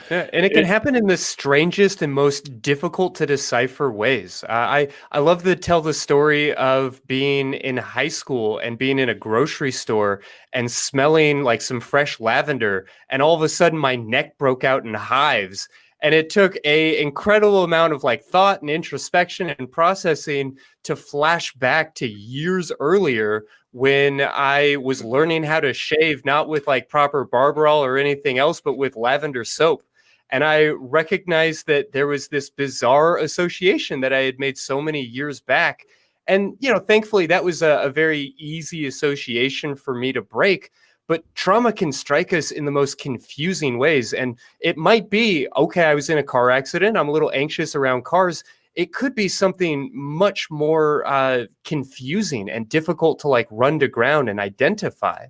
Yeah, and it can happen in the strangest and most difficult to decipher ways. I love to tell the story of being in high school and being in a grocery store and smelling like some fresh lavender, and all of a sudden my neck broke out in hives. And it took a incredible amount of like thought and introspection and processing to flash back to years earlier when I was learning how to shave, not with like proper barber oil or anything else, but with lavender soap. And I recognized that there was this bizarre association that I had made so many years back. And, thankfully, that was a very easy association for me to break. But trauma can strike us in the most confusing ways. And it might be, okay, I was in a car accident. I'm a little anxious around cars. It could be something much more confusing and difficult to run to ground and identify.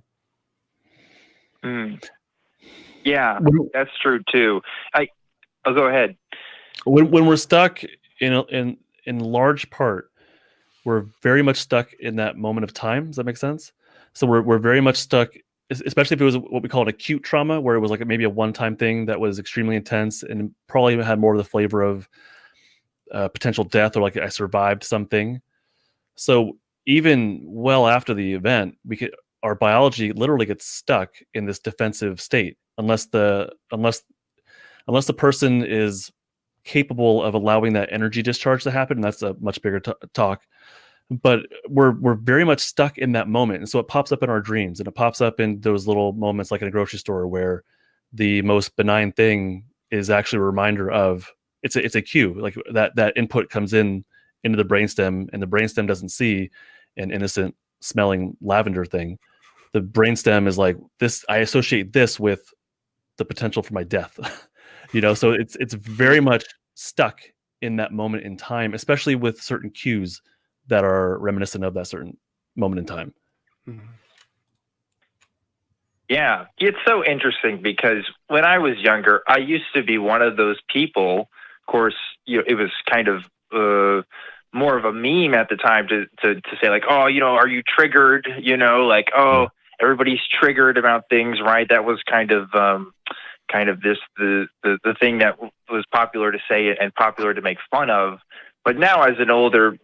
Yeah, that's true too. I'll go ahead. When we're stuck in large part, we're very much stuck in that moment of time. Does that make sense? So we're very much stuck, especially if it was what we call an acute trauma, where it was maybe a one-time thing that was extremely intense and probably had more of the flavor of potential death, or I survived something. So even well after the event, our biology literally gets stuck in this defensive state unless the person is capable of allowing that energy discharge to happen. And that's a much bigger talk. But we're very much stuck in that moment, and so it pops up in our dreams, and it pops up in those little moments, like in a grocery store, where the most benign thing is actually a reminder of it's a cue, that input comes into the brainstem, and the brainstem doesn't see an innocent smelling lavender thing. The brainstem is like, this, I associate this with the potential for my death. So it's very much stuck in that moment in time, especially with certain cues that are reminiscent of that certain moment in time. Yeah, it's so interesting because when I was younger, I used to be one of those people. Of course, it was kind of more of a meme at the time to say oh, are you triggered? Everybody's triggered about things, right? That was kind of the thing that was popular to say and popular to make fun of. But now, as an older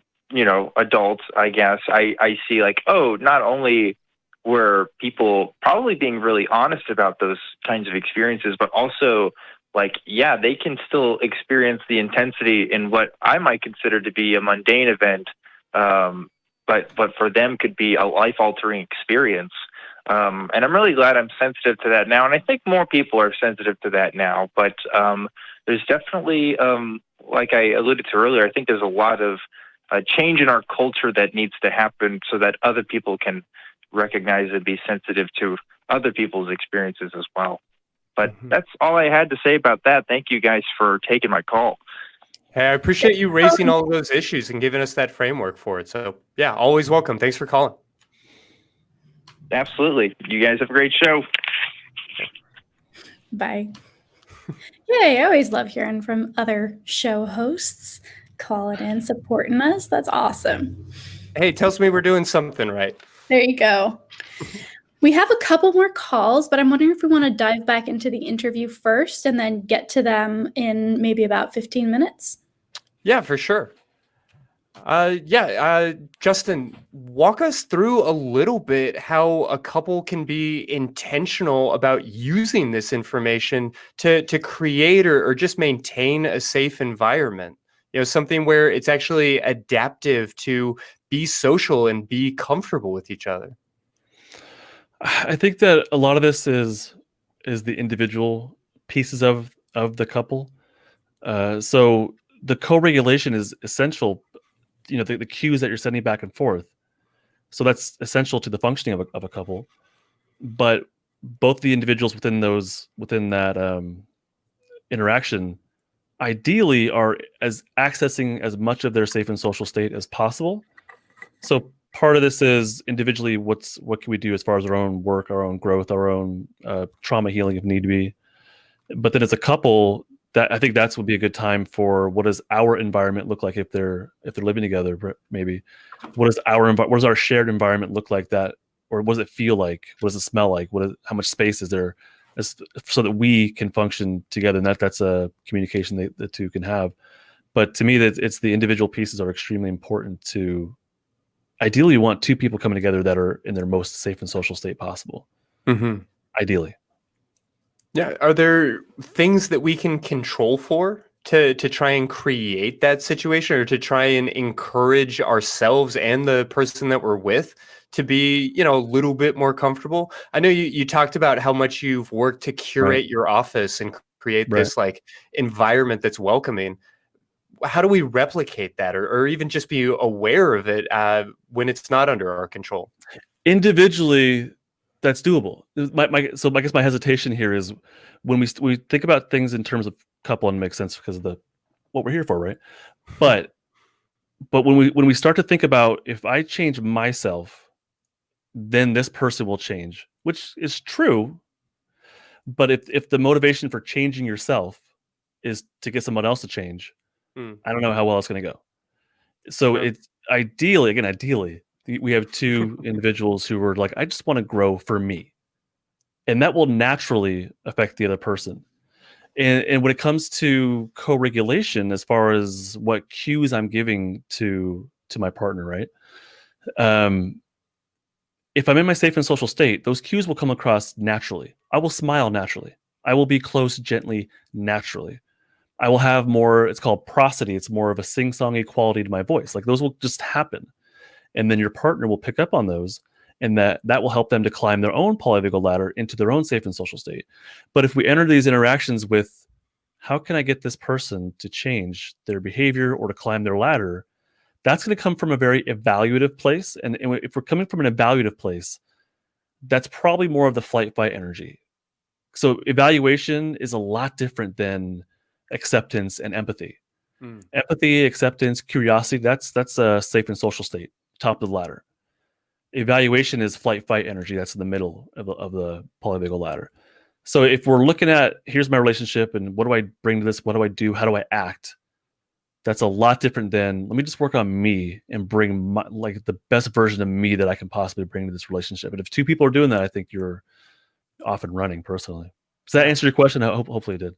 adult, I guess I see not only were people probably being really honest about those kinds of experiences, but also they can still experience the intensity in what I might consider to be a mundane event, but for them could be a life-altering experience. And I'm really glad I'm sensitive to that now. And I think more people are sensitive to that now, but there's definitely, like I alluded to earlier, I think there's a lot of change in our culture that needs to happen so that other people can recognize and be sensitive to other people's experiences as well. But that's all I had to say about that. Thank you guys for taking my call. Hey, I appreciate you raising all of those issues and giving us that framework for it. So yeah, always welcome. Thanks for calling. Absolutely. You guys have a great show. Bye. Yay, I always love hearing from other show hosts calling in, supporting us. That's awesome. Hey, tells me we're doing something right. There you go. We have a couple more calls, but I'm wondering if we want to dive back into the interview first and then get to them in maybe about 15 minutes. Yeah, for sure. Justin, walk us through a little bit how a couple can be intentional about using this information to create or just maintain a safe environment. Something where it's actually adaptive to be social and be comfortable with each other. I think that a lot of this is the individual pieces of the couple. So the co-regulation is essential. The cues that you're sending back and forth. So that's essential to the functioning of a couple. But both the individuals within that interaction ideally are accessing as much of their safe and social state as possible. So part of this is individually, what can we do as far as our own work, our own growth, our own trauma healing if need be. But then as a couple, that I think that's would be a good time for what does our environment look like if they're living together, maybe. What does our shared environment look like, that, or what does it feel like? What does it smell like? How much space is there, so that we can function together? And that's a communication the two can have. But to me, that it's the individual pieces are extremely important to. Ideally, you want two people coming together that are in their most safe and social state possible. Mm-hmm. Ideally. Yeah. Are there things that we can control for to try and create that situation, or to try and encourage ourselves and the person that we're with to be, a little bit more comfortable? I know you talked about how much you've worked to curate your office and create Right. this like environment that's welcoming. How do we replicate that, or even just be aware of it when it's not under our control? Individually, that's doable. So I guess my hesitation here is when we think about things in terms of couple, and makes sense because of what we're here for, right? But when we start to think about, if I change myself, then this person will change, which is true. But if the motivation for changing yourself is to get someone else to change, I don't know how well it's going to go. So Sure. it's ideally, we have two individuals who are like, I just want to grow for me. And that will naturally affect the other person. And when it comes to co-regulation, as far as what cues I'm giving to my partner, right? If I'm in my safe and social state, those cues will come across naturally. I will smile naturally. I will be close gently naturally. I will have more, it's called prosody. It's more of a sing-songy quality to my voice. Like those will just happen. And then your partner will pick up on those, and that will help them to climb their own polyvagal ladder into their own safe and social state. But if we enter these interactions with, how can I get this person to change their behavior or to climb their ladder, that's going to come from a very evaluative place. And if we're coming from an evaluative place, that's probably more of the flight fight energy. So evaluation is a lot different than acceptance and empathy. Empathy, acceptance, curiosity, that's a safe and social state, top of the ladder. Evaluation is flight fight energy. That's in the middle of the polyvagal ladder. So if we're looking at, here's my relationship and what do I bring to this? What do I do? How do I act? That's a lot different than, let me just work on me and bring like the best version of me that I can possibly bring to this relationship. And if two people are doing that, I think you're off and running personally. Does that answer your question? Hopefully it did.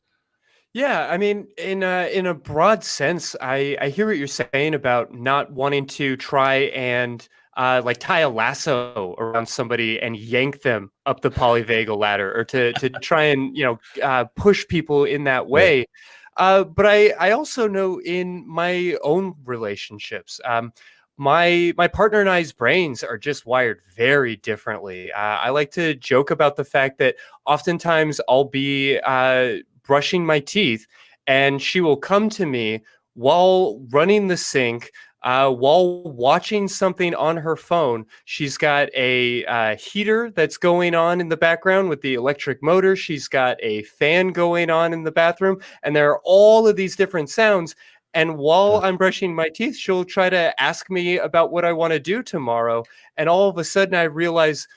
Yeah, I mean, in a broad sense, I hear what you're saying about not wanting to try and like tie a lasso around somebody and yank them up the polyvagal ladder, or to try and push people in that way. But I also know in my own relationships, my partner and I's brains are just wired very differently. I like to joke about the fact that oftentimes I'll be brushing my teeth, and she will come to me while running the sink, while watching something on her phone. She's got a heater that's going on in the background with the electric motor. She's got a fan going on in the bathroom, and there are all of these different sounds. And while I'm brushing my teeth, she'll try to ask me about what I want to do tomorrow. And all of a sudden I realize,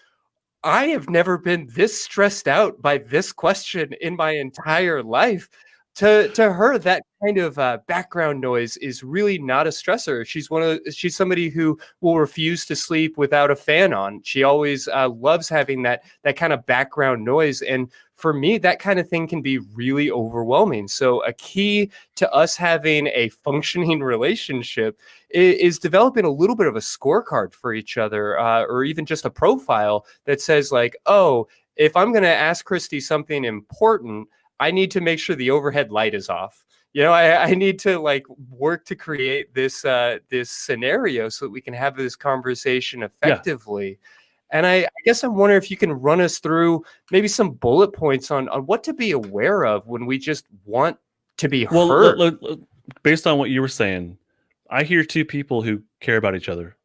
I have never been this stressed out by this question in my entire life. To her, that kind of background noise is really not a stressor. She's somebody who will refuse to sleep without a fan on. She always loves having that kind of background noise. And for me, that kind of thing can be really overwhelming. So a key to us having a functioning relationship is developing a little bit of a scorecard for each other, or even just a profile that says like, oh, if I'm going to ask Christy something important, I need to make sure the overhead light is off. I need to like work to create this scenario so that we can have this conversation effectively. Yeah. And I guess I'm wondering if you can run us through maybe some bullet points on what to be aware of when we just want to be heard. Well, based on what you were saying, I hear two people who care about each other,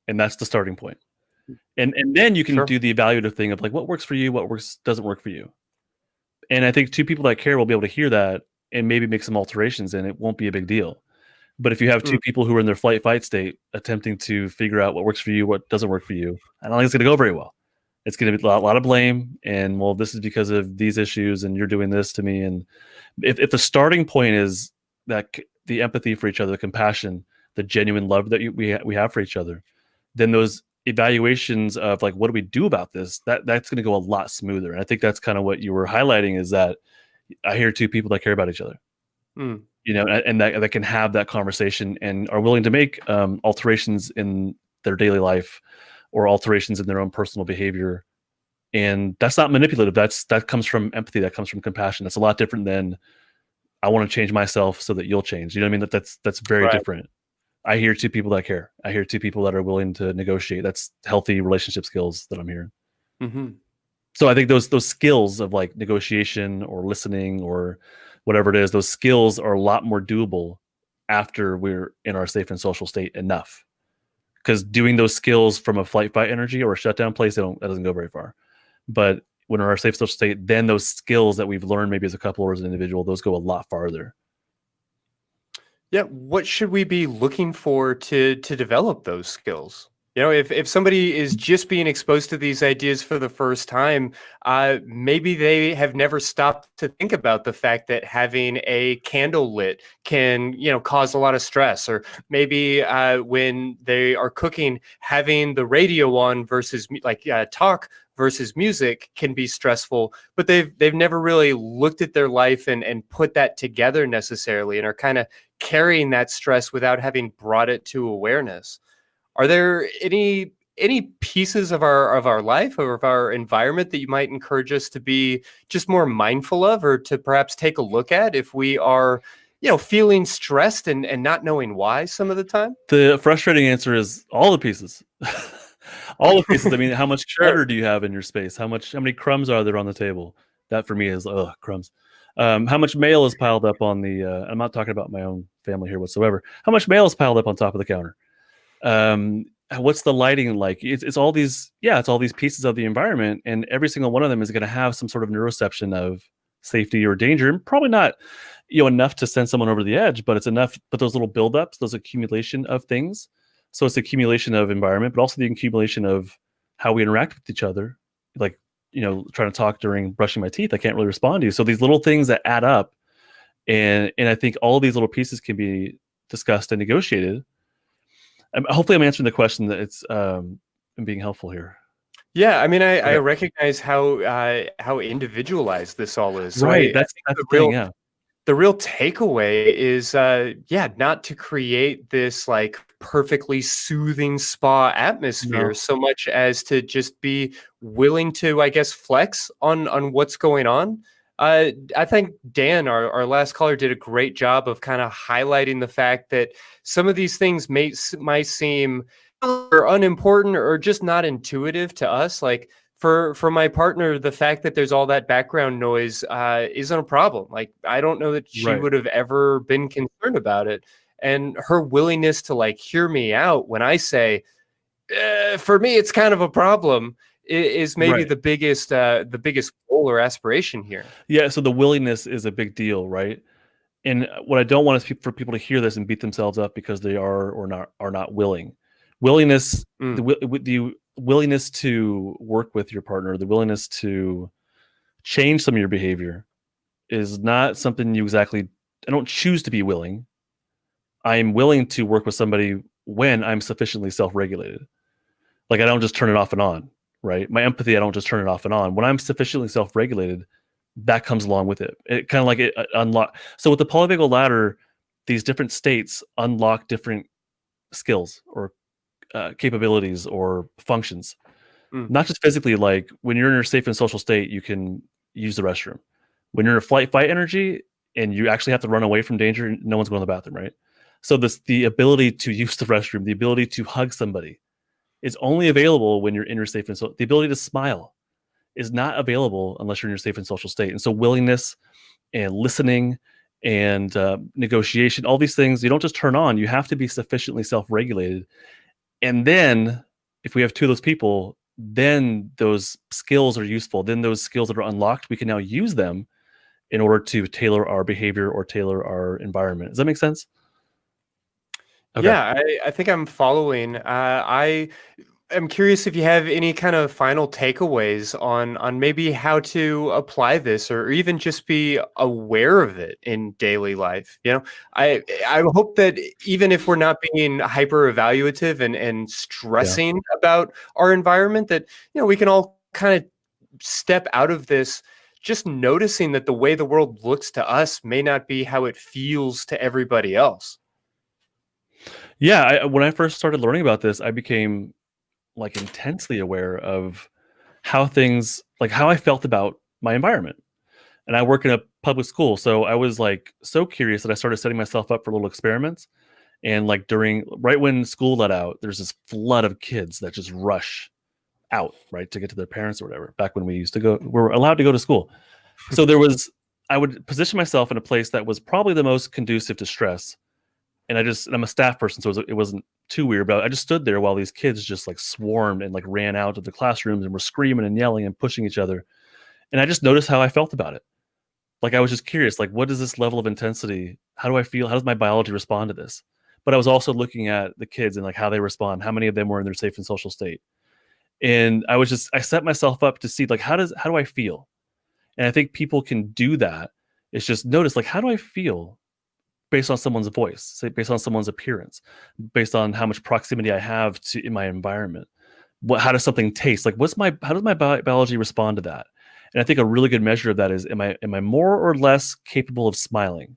and that's the starting point. And then you can do the evaluative thing of like, what works for you, what doesn't work for you. And I think two people that care will be able to hear that and maybe make some alterations, and it won't be a big deal. But if you have two people who are in their flight fight state attempting to figure out what works for you, what doesn't work for you, I don't think it's going to go very well. It's going to be a lot of blame, and well, this is because of these issues, and you're doing this to me. And if the starting point is that the empathy for each other, the compassion, the genuine love that we have for each other, then those evaluations of like, what do we do about this? That's going to go a lot smoother. And I think that's kind of what you were highlighting, is that I hear two people that care about each other. And that can have that conversation and are willing to make alterations in their daily life or alterations in their own personal behavior. And that's not manipulative. That comes from empathy. That comes from compassion. That's a lot different than, I want to change myself so that you'll change. You know what I mean? That's very different. I hear two people that care. I hear two people that are willing to negotiate. That's healthy relationship skills that I'm hearing. Mm-hmm. So I think those skills of like negotiation or listening or whatever it is, those skills are a lot more doable after we're in our safe and social state enough. Because doing those skills from a flight fight energy or a shutdown place, that doesn't go very far. But when we're in our safe social state, then those skills that we've learned maybe as a couple or as an individual, those go a lot farther. Yeah, what should we be looking for to develop those skills? You know, if somebody is just being exposed to these ideas for the first time, maybe they have never stopped to think about the fact that having a candle lit can, you know, cause a lot of stress, or maybe when they are cooking, having the radio on versus talk versus music can be stressful, but they've never really looked at their life and put that together necessarily, and are kind of carrying that stress without having brought it to awareness. Are there any pieces of our life or of our environment that you might encourage us to be just more mindful of, or to perhaps take a look at if we are, you know, feeling stressed and not knowing why some of the time? The frustrating answer is all the pieces. All the pieces. I mean, how much clutter do you have in your space? How many crumbs are there on the table? That for me is crumbs. How much mail is piled up on the? I'm not talking about my own family here whatsoever. How much mail is piled up on top of the counter? What's the lighting like? It's all these pieces of the environment, and every single one of them is going to have some sort of neuroception of safety or danger, and probably not, you know, enough to send someone over the edge, but it's enough. But those little buildups, those accumulation of things. So it's the accumulation of environment, but also the accumulation of how we interact with each other. Like, you know, trying to talk during brushing my teeth, I can't really respond to you. So these little things that add up, and I think all these little pieces can be discussed and negotiated. Hopefully I'm answering the question that it's being helpful here. Yeah, I mean, I recognize how individualized this all is. So right, that's the thing. Yeah, the real takeaway is, not to create this like perfectly soothing spa atmosphere, so much as to just be willing to, I guess, flex on what's going on. I think Dan, our last caller, did a great job of kind of highlighting the fact that some of these things might seem unimportant or just not intuitive to us. Like for my partner, the fact that there's all that background noise isn't a problem. Like, I don't know that she would have ever been concerned about it. And her willingness to like hear me out when I say, for me, it's kind of a problem, is maybe the biggest goal or aspiration here. Yeah. So the willingness is a big deal, right? And what I don't want is for people to hear this and beat themselves up because they are not willing. Willingness, the willingness to work with your partner, the willingness to change some of your behavior, is not something you exactly. I don't choose to be willing. I am willing to work with somebody when I'm sufficiently self-regulated. Like, I don't just turn it off and on, right? My empathy, I don't just turn it off and on. When I'm sufficiently self-regulated, that comes along with it. It kind of like it unlock. So with the polyvagal ladder, these different states unlock different skills or capabilities or functions. Not just physically, like when you're in a safe and social state, you can use the restroom. When you're in a flight fight energy and you actually have to run away from danger, no one's going to the bathroom, right? So the ability to use the restroom, the ability to hug somebody, is only available when you're in your safe and social. The ability to smile is not available unless you're in your safe and social state. And so willingness and listening and negotiation, all these things, you don't just turn on. You have to be sufficiently self-regulated. And then if we have two of those people, then those skills are useful. Then those skills that are unlocked, we can now use them in order to tailor our behavior or tailor our environment. Does that make sense? Okay. Yeah, I think I'm following. I am curious if you have any kind of final takeaways on maybe how to apply this, or even just be aware of it in daily life. You know, I hope that even if we're not being hyper evaluative and stressing about our environment, that, you know, we can all kind of step out of this just noticing that the way the world looks to us may not be how it feels to everybody else. Yeah, when I first started learning about this, I became like intensely aware of how things, like how I felt about my environment. And I work in a public school, so I was like so curious that I started setting myself up for little experiments. And like right when school let out, there's this flood of kids that just rush out, right, to get to their parents or whatever. Back when we were allowed to go to school. So I would position myself in a place that was probably the most conducive to stress. And I'm a staff person, so it wasn't too weird, but I just stood there while these kids just like swarmed and like ran out of the classrooms and were screaming and yelling and pushing each other. And I just noticed how I felt about it. Like, I was just curious, like, what is this level of intensity? How do I feel? How does my biology respond to this? But I was also looking at the kids and like how they respond, how many of them were in their safe and social state. And I set myself up to see like, how do I feel? And I think people can do that. It's just notice, like, how do I feel based on someone's voice, say based on someone's appearance, based on how much proximity I have to in my environment. How does something taste? Like, how does my biology respond to that? And I think a really good measure of that is, am I more or less capable of smiling?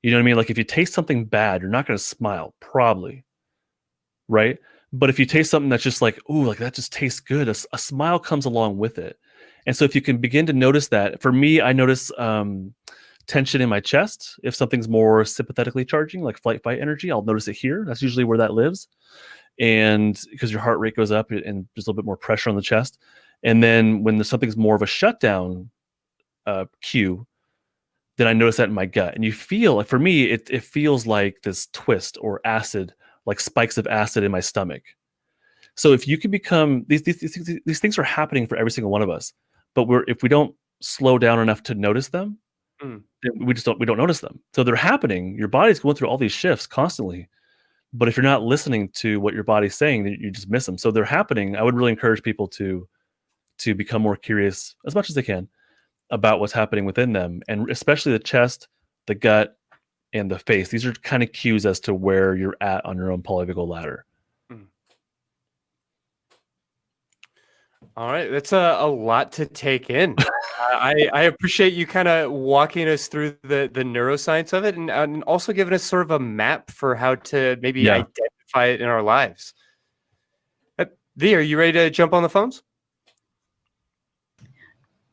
You know what I mean? Like, if you taste something bad, you're not going to smile, probably, right? But if you taste something that's just like, ooh, like that just tastes good, a smile comes along with it. And so if you can begin to notice that, for me, I notice tension in my chest. If something's more sympathetically charging, like flight fight energy, I'll notice it here. That's usually where that lives. And because your heart rate goes up and there's a little bit more pressure on the chest. And then when something's more of a shutdown cue, then I notice that in my gut. And you feel, like, for me, it feels like this twist or acid, like spikes of acid in my stomach. So if you can become, these things are happening for every single one of us, but if we don't slow down enough to notice them, we don't notice them. So they're happening. Your body's going through all these shifts constantly, but if you're not listening to what your body's saying, then you just miss them. So they're happening. I would really encourage people to become more curious as much as they can about what's happening within them, and especially the chest, the gut, and the face. These are kind of cues as to where you're at on your own polyvagal ladder. All right, that's a lot to take in. I appreciate you kind of walking us through the neuroscience of it, and also giving us sort of a map for how to maybe identify it in our lives. V, are you ready to jump on the phones?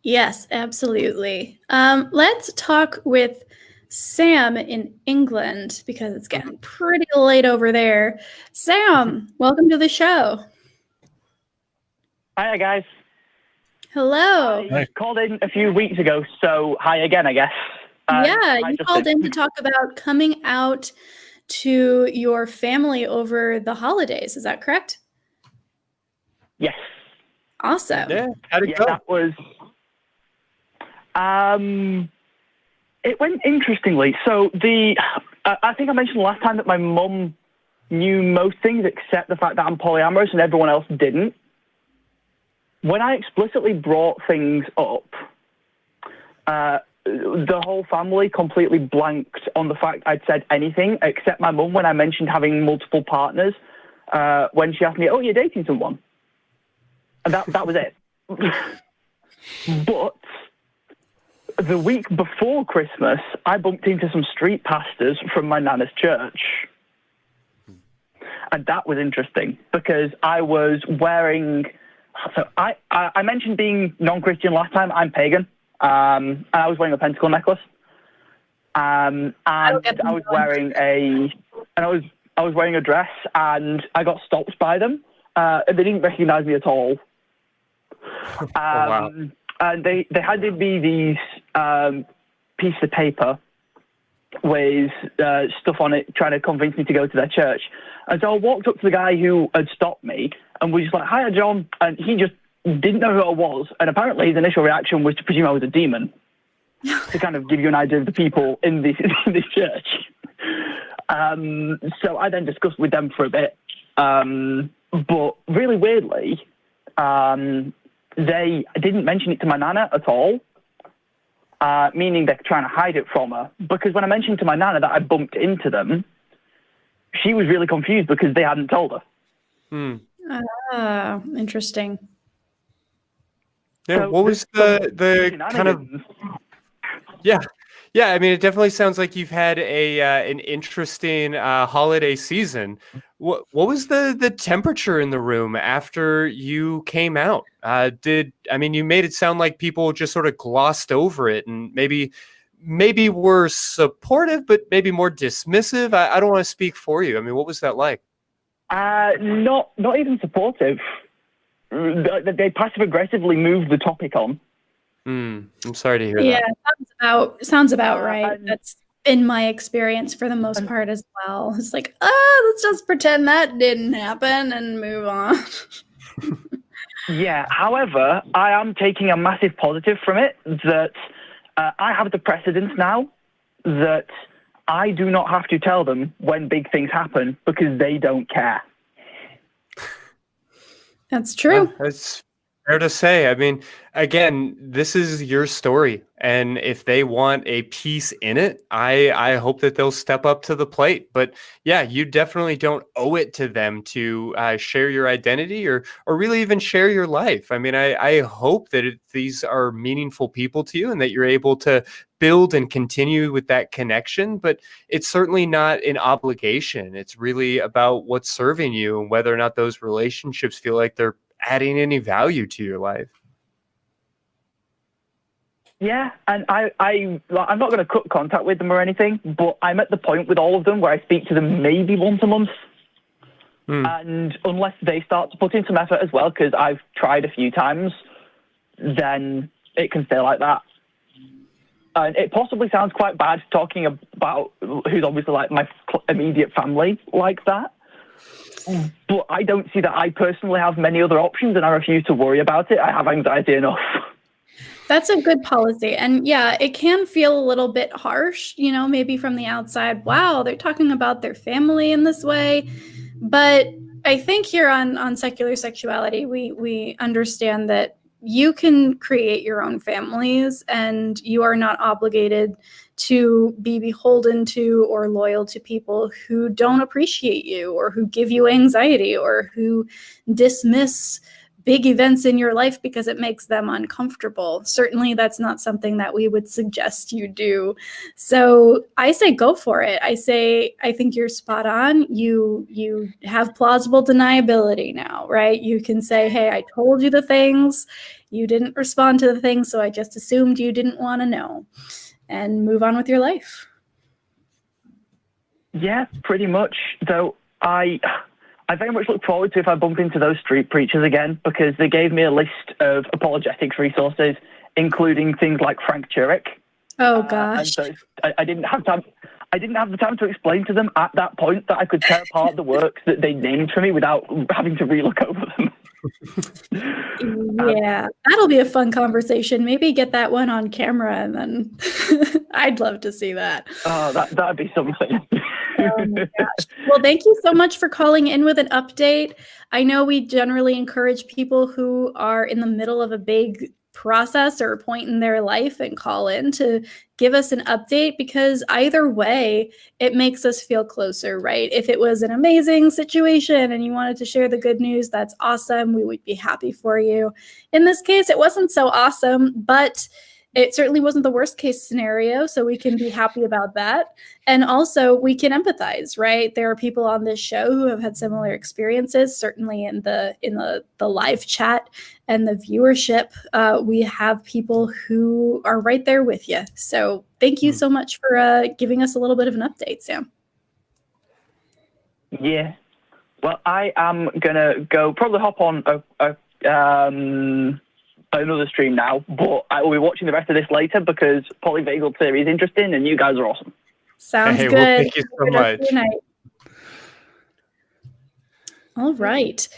Yes, absolutely. Let's talk with Sam in England, because it's getting pretty late over there. Sam, welcome to the show. Hiya, guys. Hello. I called in a few weeks ago, so hi again, I guess. You called in to talk about coming out to your family over the holidays. Is that correct? Yes. Awesome. Yeah. How'd it go? That was. It went interestingly. So I think I mentioned last time that my mum knew most things except the fact that I'm polyamorous and everyone else didn't. When I explicitly brought things up, the whole family completely blanked on the fact I'd said anything, except my mum when I mentioned having multiple partners, when she asked me, oh, you're dating someone? And that was it. But the week before Christmas, I bumped into some street pastors from my nana's church. And that was interesting because I was wearing... So I mentioned being non-Christian last time. I'm pagan. And I was wearing a pentacle necklace. And I was wearing I was wearing a dress, and I got stopped by them. And they didn't recognize me at all. Wow. And they handed me these pieces of paper with stuff on it, trying to convince me to go to their church. And so I walked up to the guy who had stopped me and was just like, hiya, John. And he just didn't know who I was. And apparently his initial reaction was to presume I was a demon, to kind of give you an idea of the people in this church. So I then discussed with them for a bit. But really weirdly, they didn't mention it to my nana at all, meaning they're trying to hide it from her. Because when I mentioned to my nana that I bumped into them, she was really confused because they hadn't told her. Interesting. Yeah, So what was the kind of... Yeah, I mean, it definitely sounds like you've had an interesting holiday season. What was the temperature in the room after you came out? You made it sound like people just sort of glossed over it and maybe were supportive, but maybe more dismissive. I don't want to speak for you. I mean, what was that like? Not even supportive. they passive aggressively move the topic on. I'm sorry to hear Yeah, that. sounds about right. and- That's been my experience for the most part as well. It's like, let's just pretend that didn't happen and move on. Yeah, however, I am taking a massive positive from it that I have the precedence now that I do not have to tell them when big things happen because they don't care. That's true. Yeah, it's fair to say. I mean, again, this is your story, and if they want a piece in it, I hope that they'll step up to the plate. But yeah, you definitely don't owe it to them to share your identity or really even share your life. I mean, I hope that these are meaningful people to you and that you're able to build and continue with that connection. But it's certainly not an obligation. It's really about what's serving you and whether or not those relationships feel like they're adding any value to your life. Yeah, and I'm not going to cut contact with them or anything, but I'm at the point with all of them where I speak to them maybe once a month. And unless they start to put in some effort as well, because I've tried a few times, then it can stay like that. And it possibly sounds quite bad talking about who's obviously like my immediate family like that. But I don't see that I personally have many other options, and I refuse to worry about it. I have anxiety enough. That's a good policy. And yeah, it can feel a little bit harsh, maybe from the outside. Wow, they're talking about their family in this way. But I think here on Secular Sexuality, we understand that you can create your own families and you are not obligated to be beholden to or loyal to people who don't appreciate you or who give you anxiety or who dismiss big events in your life because it makes them uncomfortable. Certainly that's not something that we would suggest you do. So I say go for it. I think you're spot on. You have plausible deniability now, right? You can say, hey, I told you the things, you didn't respond to the things, so I just assumed you didn't want to know, and move on with your life. Yeah, pretty much. Though I very much look forward to if I bump into those street preachers again, because they gave me a list of apologetics resources, including things like Frank Turek. Oh gosh. And so I didn't have time. I didn't have the time to explain to them at that point that I could tear apart the works that they named for me without having to relook over them. Yeah, that'll be a fun conversation. Maybe get that one on camera, and then I'd love to see that. Oh, that'd be something. Oh my gosh. Well, thank you so much for calling in with an update. I know we generally encourage people who are in the middle of a big process or a point in their life and call in to give us an update, because either way, it makes us feel closer, right? If it was an amazing situation and you wanted to share the good news, that's awesome. We would be happy for you. In this case, it wasn't so awesome, but it certainly wasn't the worst case scenario, so we can be happy about that. And also we can empathize, right? There are people on this show who have had similar experiences, certainly in the live chat and the viewership. We have people who are right there with you. So thank you so much for giving us a little bit of an update, Sam. Yeah. Well, I am going to go probably hop on another stream now, but I will be watching the rest of this later because Polyvagal theory is interesting and you guys are awesome. Sounds good. Well, thank you so much. All right.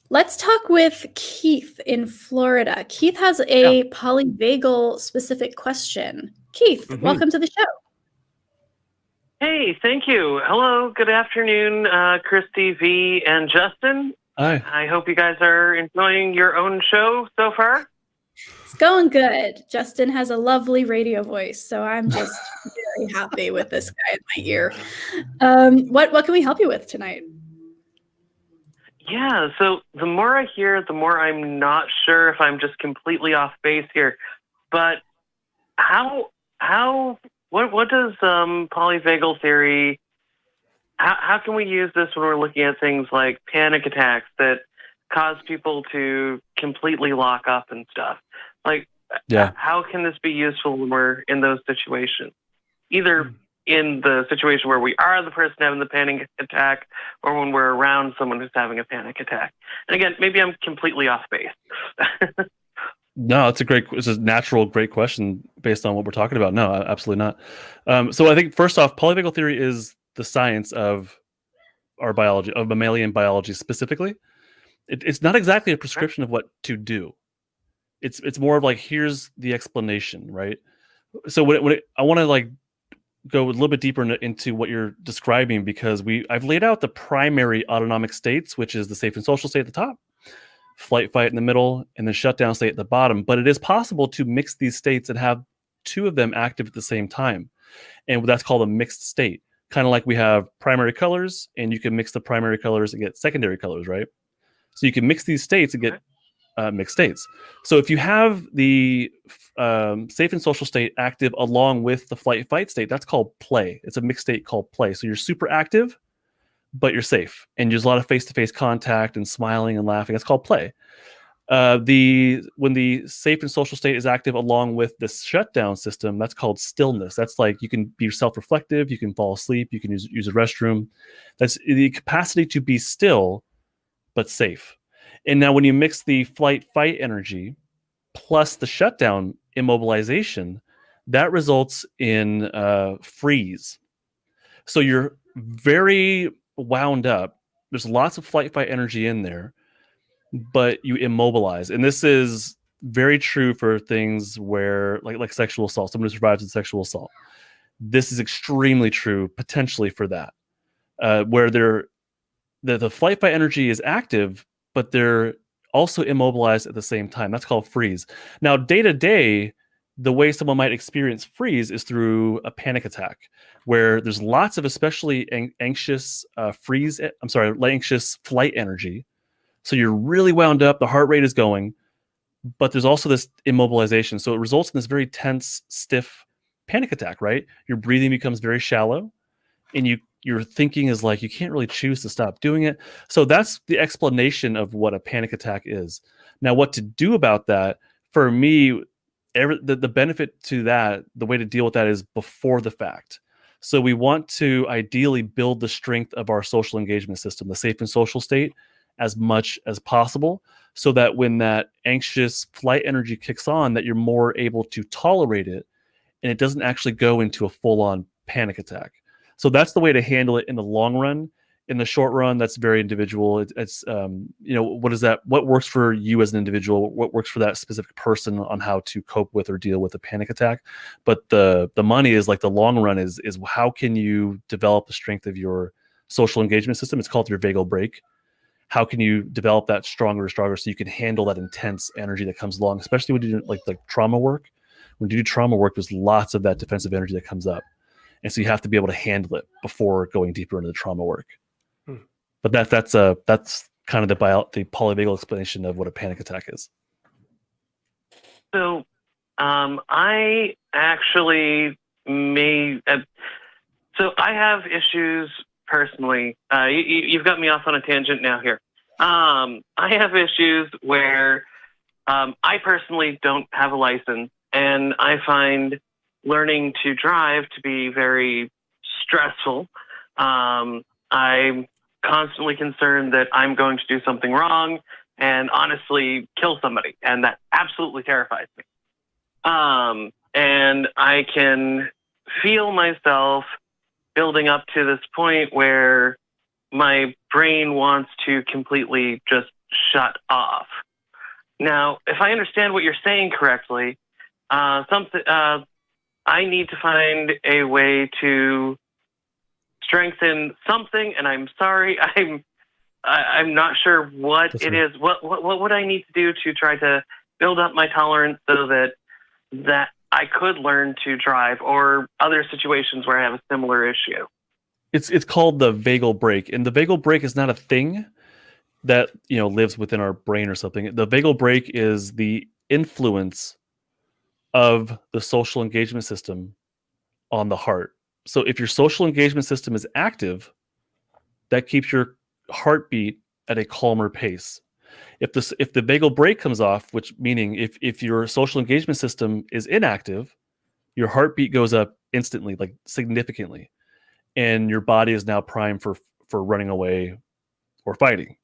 Let's talk with Keith in Florida. Keith has a polyvagal specific question. Keith, welcome to the show. Hey, thank you. Hello, good afternoon, Christy, V, and Justin. Hi. I hope you guys are enjoying your own show so far. It's going good. Justin has a lovely radio voice, so I'm just very happy with this guy in my ear. What can we help you with tonight? Yeah, so the more I hear, the more I'm not sure if I'm just completely off base here. But what does polyvagal theory, how can we use this when we're looking at things like panic attacks that cause people to completely lock up and stuff? Like, how can this be useful when we're in those situations? Either in the situation where we are the person having the panic attack, or when we're around someone who's having a panic attack? And again, maybe I'm completely off base. No, it's a natural, great question based on what we're talking about. No, absolutely not. So I think first off, polyvagal theory is the science of our biology, of mammalian biology specifically. It's not exactly a prescription of what to do. It's more of like, here's the explanation, right? So I want to like go a little bit deeper into what you're describing, because I've laid out the primary autonomic states, which is the safe and social state at the top, flight, fight in the middle, and then shutdown state at the bottom. But it is possible to mix these states and have two of them active at the same time. And that's called a mixed state. Kind of like we have primary colors, and you can mix the primary colors and get secondary colors, right? So you can mix these states and get mixed states. So if you have the safe and social state active along with the flight fight state, that's called play. It's a mixed state called play. So you're super active, but you're safe, and there's a lot of face-to-face contact and smiling and laughing. That's called play. When the safe and social state is active along with the shutdown system, that's called stillness. That's like, you can be self-reflective, you can fall asleep, you can use a restroom. That's the capacity to be still but safe. And now when you mix the flight fight energy plus the shutdown immobilization, that results in freeze. So you're very wound up. There's lots of flight fight energy in there, but you immobilize. And this is very true for things where like sexual assault, someone who survives a sexual assault. This is extremely true potentially for that, where the flight fight energy is active, but they're also immobilized at the same time. That's called freeze. Now, day to day, the way someone might experience freeze is through a panic attack, where there's lots of especially anxious anxious flight energy. So you're really wound up, the heart rate is going, but there's also this immobilization. So it results in this very tense, stiff panic attack, right? Your breathing becomes very shallow, and your thinking is like, you can't really choose to stop doing it. So that's the explanation of what a panic attack is. Now, what to do about that, for me, the benefit to that, the way to deal with that is before the fact. So we want to ideally build the strength of our social engagement system, the safe and social state, as much as possible, so that when that anxious flight energy kicks on, that you're more able to tolerate it, and it doesn't actually go into a full-on panic attack. So that's the way to handle it in the long run. In the short run, that's very individual. It's what works for you as an individual, what works for that specific person on how to cope with or deal with a panic attack. But the money is like, the long run is how can you develop the strength of your social engagement system? It's called your vagal brake. How can you develop that stronger so you can handle that intense energy that comes along, especially when you do like trauma work. When you do trauma work, there's lots of that defensive energy that comes up. And so you have to be able to handle it before going deeper into the trauma work. But that's kind of the polyvagal explanation of what a panic attack is. So I actually so I have issues personally. You've got me off on a tangent now here. I have issues where I personally don't have a license, and I find learning to drive to be very stressful. I'm constantly concerned that I'm going to do something wrong and honestly kill somebody, and that absolutely terrifies me. And I can feel myself building up to this point where my brain wants to completely just shut off. Now, if I understand what you're saying correctly, I need to find a way to strengthen something, and I'm sorry, I'm not sure what it is. What would I need to do to try to build up my tolerance so that I could learn to drive, or other situations where I have a similar issue? It's called the vagal brake, and the vagal brake is not a thing that lives within our brain or something. The vagal brake is the influence of the social engagement system on the heart. So if your social engagement system is active, that keeps your heartbeat at a calmer pace. If the vagal brake comes off, which meaning if your social engagement system is inactive, your heartbeat goes up instantly, like significantly, and your body is now primed for running away or fighting.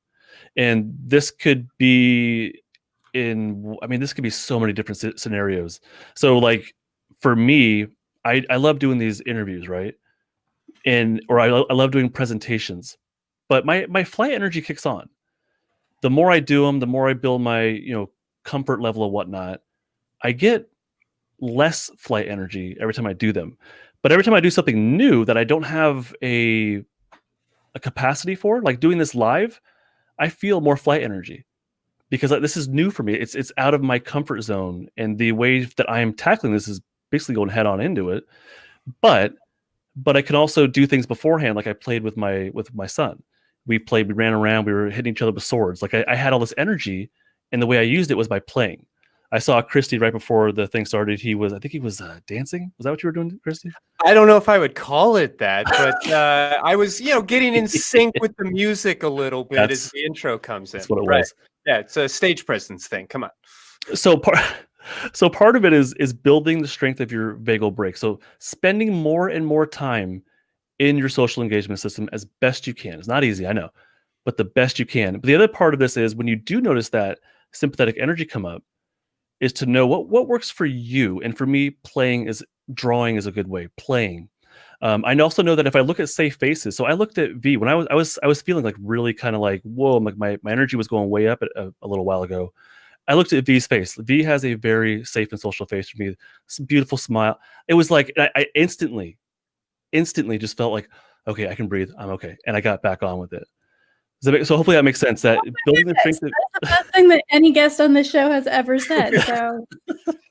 And this could be this could be so many different scenarios. So like for me, I love doing these interviews, right? Or I love doing presentations, but my flight energy kicks on. The more I do them, the more I build my comfort level and whatnot. I get less flight energy every time I do them, but every time I do something new that I don't have a capacity for, like doing this live, I feel more flight energy because this is new for me. It's out of my comfort zone, and the way that I am tackling this is basically going head on into it. But I can also do things beforehand, like I played with my son. We ran around, we were hitting each other with swords. Like I had all this energy, and the way I used it was by playing. I saw Christy right before the thing started. I think he was dancing. Was that what you were doing, Christy? I don't know if I would call it that, but I was, getting in sync with the music a little bit as the intro comes in. That's what it was. Yeah, it's a stage presence thing. Come on. So part of it is building the strength of your vagal brake. So spending more and more time in your social engagement system as best you can. It's not easy, I know, but the best you can. But the other part of this is when you do notice that sympathetic energy come up, is to know what works for you. And for me, drawing is a good way. Playing. I also know that if I look at safe faces, so I looked at V when I was feeling like really kind of like, whoa, like my energy was going way up a little while ago. I looked at V's face. V has a very safe and social face for me. It's a beautiful smile. It was like I instantly just felt like, okay, I can breathe. I'm okay, and I got back on with it. So hopefully that makes sense. That building the strength. That's the best thing that any guest on this show has ever said. So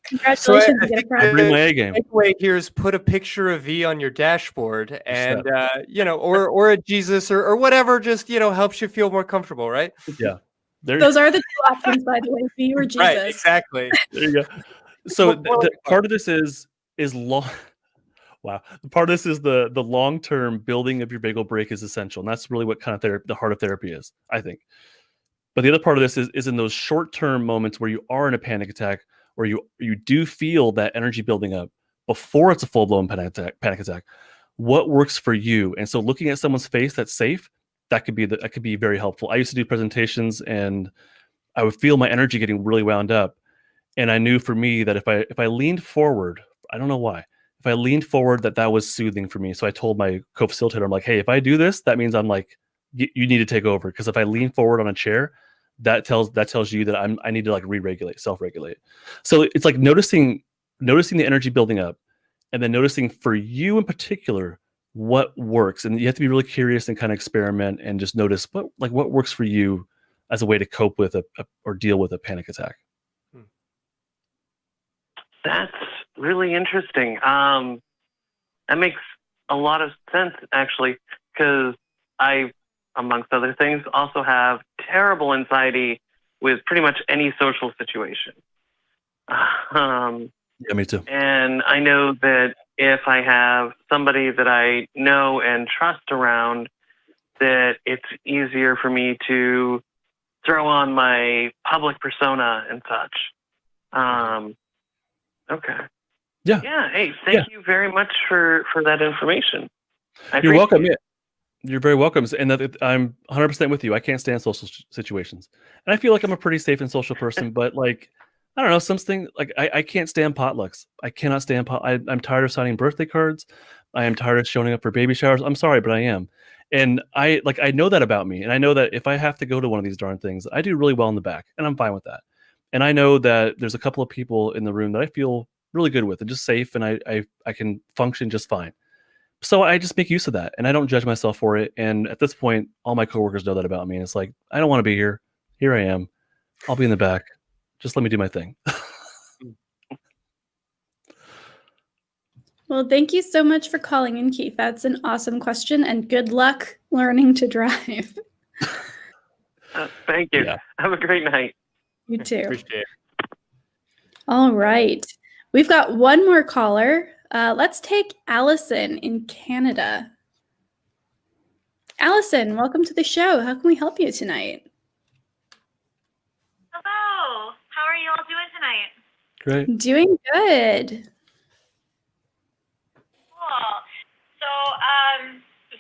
congratulations. I think I bring my A game. The takeaway here is put a picture of V on your dashboard, and or a Jesus or whatever, just helps you feel more comfortable, right? Yeah. Those are the two options, by the way, V or Jesus. Right, exactly. There you go. So part of this is long. Wow. Part of this is the long-term building of your vagal brake is essential. And that's really what kind of the heart of therapy is, I think. But the other part of this is in those short-term moments where you are in a panic attack, or you do feel that energy building up before it's a full-blown panic attack. What works for you? And so looking at someone's face that's safe, that could be very helpful. I used to do presentations, and I would feel my energy getting really wound up. And I knew for me that if I leaned forward, I don't know why, if I leaned forward, that was soothing for me. So I told my co-facilitator, I'm like, hey, if I do this, that means I'm like, you need to take over. Because if I lean forward on a chair, that tells you that I need to like re-regulate, self-regulate. So it's like noticing the energy building up, and then noticing for you in particular what works. And you have to be really curious and kind of experiment and just notice what works for you as a way to cope with or deal with a panic attack. That's really interesting. That makes a lot of sense, actually, because I, amongst other things, also have terrible anxiety with pretty much any social situation. Yeah, me too. And I know that if I have somebody that I know and trust around, that it's easier for me to throw on my public persona and such. Okay. Yeah. Yeah. Hey, thank you very much for that information. You're welcome. Yeah. You're very welcome. And I'm 100% with you. I can't stand social situations. And I feel like I'm a pretty safe and social person, but like, I don't know, something like I can't stand potlucks. I cannot stand I'm tired of signing birthday cards. I am tired of showing up for baby showers. I'm sorry, but I am. And I know that about me. And I know that if I have to go to one of these darn things, I do really well in the back, and I'm fine with that. And I know that there's a couple of people in the room that I feel really good with and just safe, and I can function just fine. So I just make use of that, and I don't judge myself for it. And at this point, all my coworkers know that about me. And it's like, I don't want to be here. Here I am. I'll be in the back. Just let me do my thing. Well, thank you so much for calling in, Keith. That's an awesome question, and good luck learning to drive. Thank you. Yeah. Have a great night. You too. Appreciate it. All right. We've got one more caller. Let's take Allison in Canada. Allison, welcome to the show. How can we help you tonight? Hello. How are you all doing tonight? Great. Doing good.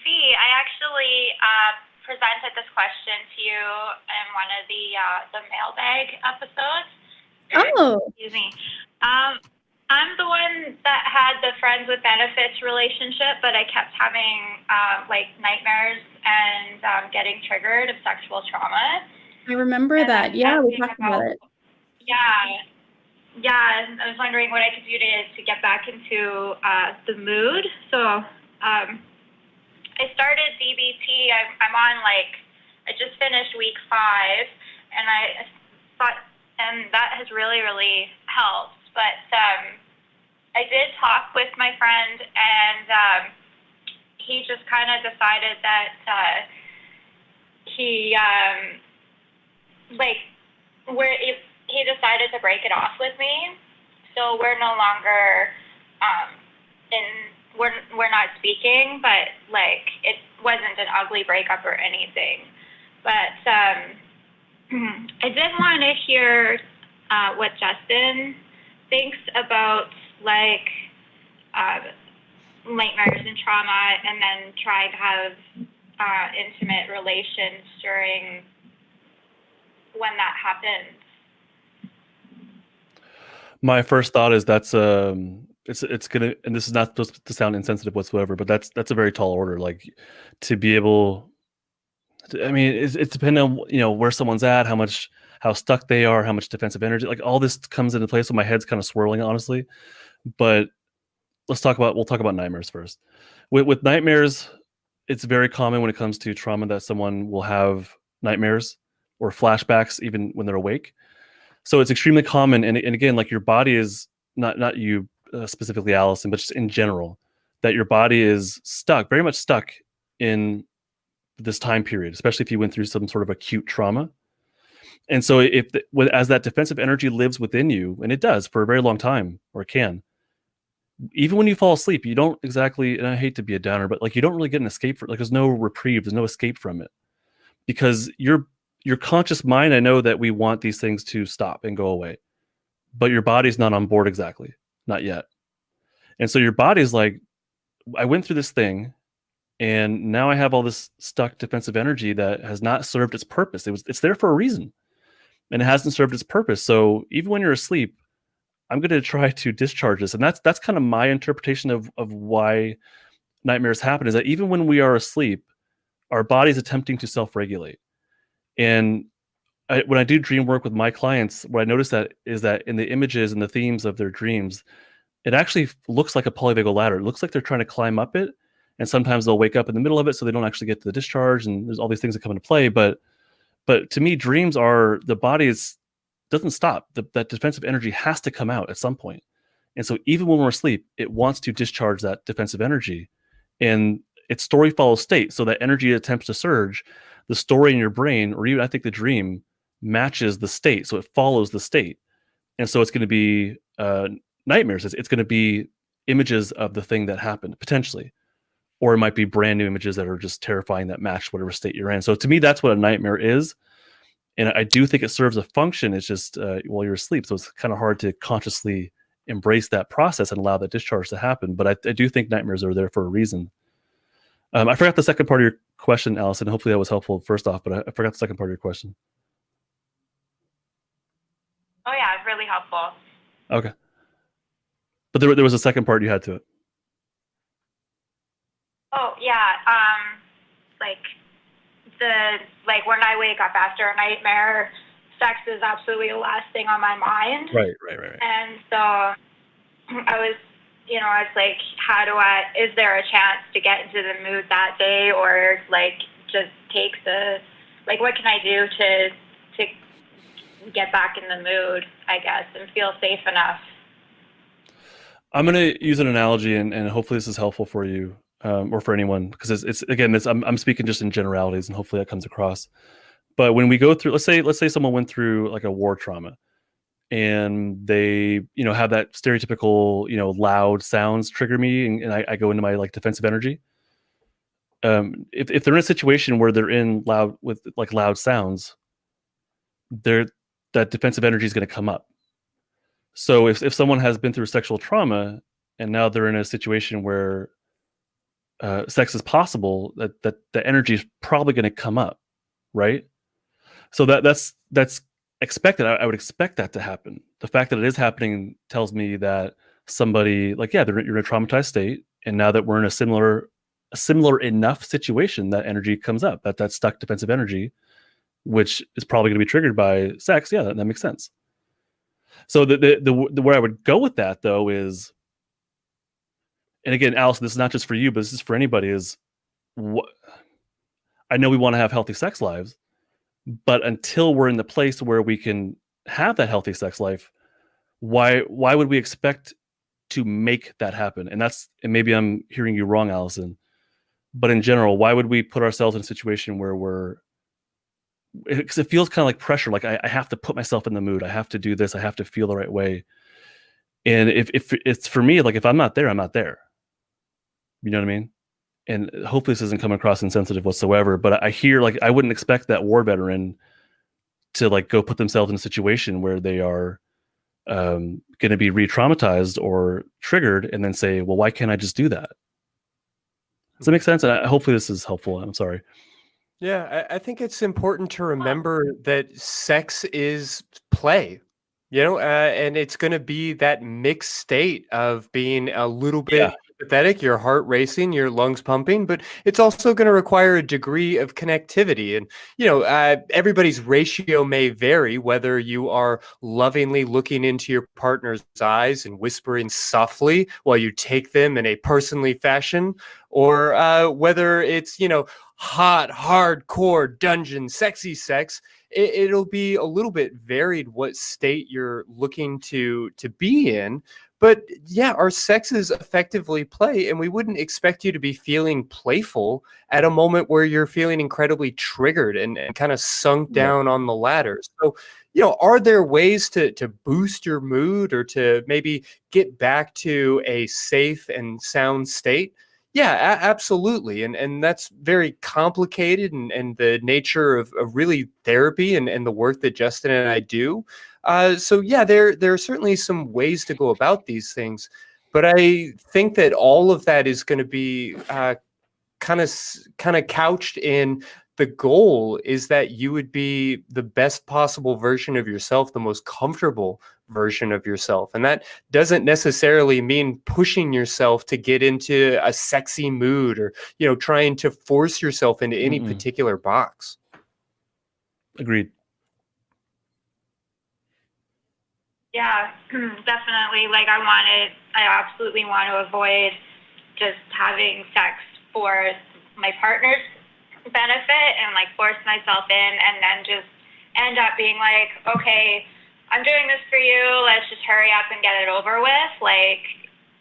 see. I actually presented this question to you in one of the mailbag episodes. Oh. Excuse me. I'm the one that had the friends with benefits relationship, but I kept having like nightmares and getting triggered of sexual trauma. I remember that. Yeah, we talked about it. Yeah. Yeah, I was wondering what I could do to get back into the mood. So I started DBT. I'm on I just finished week 5, and I thought, and that has really, really helped. But I did talk with my friend, and he just kind of decided that he he decided to break it off with me. So we're no longer we're not speaking, but it wasn't an ugly breakup or anything. But I did want to hear what Justin thinks about nightmares and trauma, and then trying to have intimate relations during when that happens. My first thought is that's it's gonna, and this is not supposed to sound insensitive whatsoever, but that's a very tall order. To be able to, I mean, it's depending on where someone's at, how stuck they are, how much defensive energy, all this comes into play. So my head's kind of swirling, honestly. But we'll talk about nightmares first. With nightmares, it's very common when it comes to trauma that someone will have nightmares or flashbacks even when they're awake. So it's extremely common, and again, your body is not you specifically, Allison, but just in general, that your body is stuck, very much stuck in this time period, especially if you went through some sort of acute trauma. And so as that defensive energy lives within you, and it does for a very long time, or it can, even when you fall asleep, you don't exactly, and I hate to be a downer, but you don't really get an escape for there's no reprieve, there's no escape from it, because your conscious mind, I know that we want these things to stop and go away, but your body's not on board exactly, not yet. And so your body's like, I went through this thing, and now I have all this stuck defensive energy that has not served its purpose. It's there for a reason, and it hasn't served its purpose. So even when you're asleep, I'm going to try to discharge this. And that's kind of my interpretation of why nightmares happen, is that even when we are asleep, our body's attempting to self-regulate. And when I do dream work with my clients, what I notice is that in the images and the themes of their dreams, it actually looks like a polyvagal ladder. It looks like they're trying to climb up it. And sometimes they'll wake up in the middle of it, so they don't actually get to the discharge. And there's all these things that come into play. But to me, dreams are, the body doesn't stop. That defensive energy has to come out at some point. And so even when we're asleep, it wants to discharge that defensive energy. And it's story follows state. So that energy attempts to surge. The story in your brain, or even I think the dream, matches the state. So it follows the state. And so it's going to be nightmares. It's going to be images of the thing that happened, potentially. Or it might be brand new images that are just terrifying, that match whatever state you're in. So to me, that's what a nightmare is. And I do think it serves a function. It's just while you're asleep. So it's kind of hard to consciously embrace that process and allow that discharge to happen. But I do think nightmares are there for a reason. I forgot the second part of your question, Allison. Hopefully that was helpful first off, but I forgot the second part of your question. Oh, yeah, it's really helpful. Okay. But there was a second part you had to it. Oh, yeah. When I wake up after a nightmare, sex is absolutely the last thing on my mind. Right. And so I was, it's like, is there a chance to get into the mood that day, or just take what can I do to get back in the mood, I guess, and feel safe enough? I'm going to use an analogy, and hopefully this is helpful for you. Or for anyone, because it's again, I'm speaking just in generalities, and hopefully that comes across. But when we go through, let's say someone went through a war trauma, and they have that stereotypical loud sounds trigger me, and I go into my defensive energy. If they're in a situation where they're in loud sounds, that defensive energy is going to come up. So if someone has been through sexual trauma and now they're in a situation where sex is possible, that the energy is probably going to come up, right? So that's expected. I would expect that to happen. The fact that it is happening tells me that somebody, like, yeah, you're in a traumatized state, and now that we're in a similar enough situation, that energy comes up. That stuck defensive energy, which is probably going to be triggered by sex. Yeah, that makes sense. So the where I would go with that, though, is, and again, Allison, this is not just for you, but this is for anybody, is what I know we want to have healthy sex lives, but until we're in the place where we can have that healthy sex life, why would we expect to make that happen? And maybe I'm hearing you wrong, Allison, but in general, why would we put ourselves in a situation where because it feels kind of like pressure, like I have to put myself in the mood, I have to do this, I have to feel the right way. And if it's for me, like, if I'm not there, I'm not there. You know what I mean? And hopefully this isn't coming across insensitive whatsoever, but I hear, like, I wouldn't expect that war veteran to, like, go put themselves in a situation where they are going to be re-traumatized or triggered and then say, well, why can't I just do that? Does that make sense? And hopefully this is helpful. I'm sorry. Yeah, I think it's important to remember that sex is play, and it's going to be that mixed state of being a little bit pathetic, your heart racing, your lungs pumping, but it's also going to require a degree of connectivity. And, everybody's ratio may vary, whether you are lovingly looking into your partner's eyes and whispering softly while you take them in a personally fashion, or whether it's, hot, hardcore dungeon, sexy sex. It'll be a little bit varied what state you're looking to be in. But yeah, our sexes effectively play, and we wouldn't expect you to be feeling playful at a moment where you're feeling incredibly triggered and kind of sunk down on the ladder. So, are there ways to boost your mood or to maybe get back to a safe and sound state? Yeah, absolutely. And that's very complicated, and the nature of really therapy and the work that Justin and I do. So yeah, there are certainly some ways to go about these things, but I think that all of that is going to be kind of couched in the goal is that you would be the best possible version of yourself, the most comfortable version of yourself. And that doesn't necessarily mean pushing yourself to get into a sexy mood or, trying to force yourself into any particular box. Agreed. Yeah, definitely. Like, I absolutely want to avoid just having sex for my partner's benefit and, like, force myself in and then just end up being like, okay, I'm doing this for you, let's just hurry up and get it over with. Like,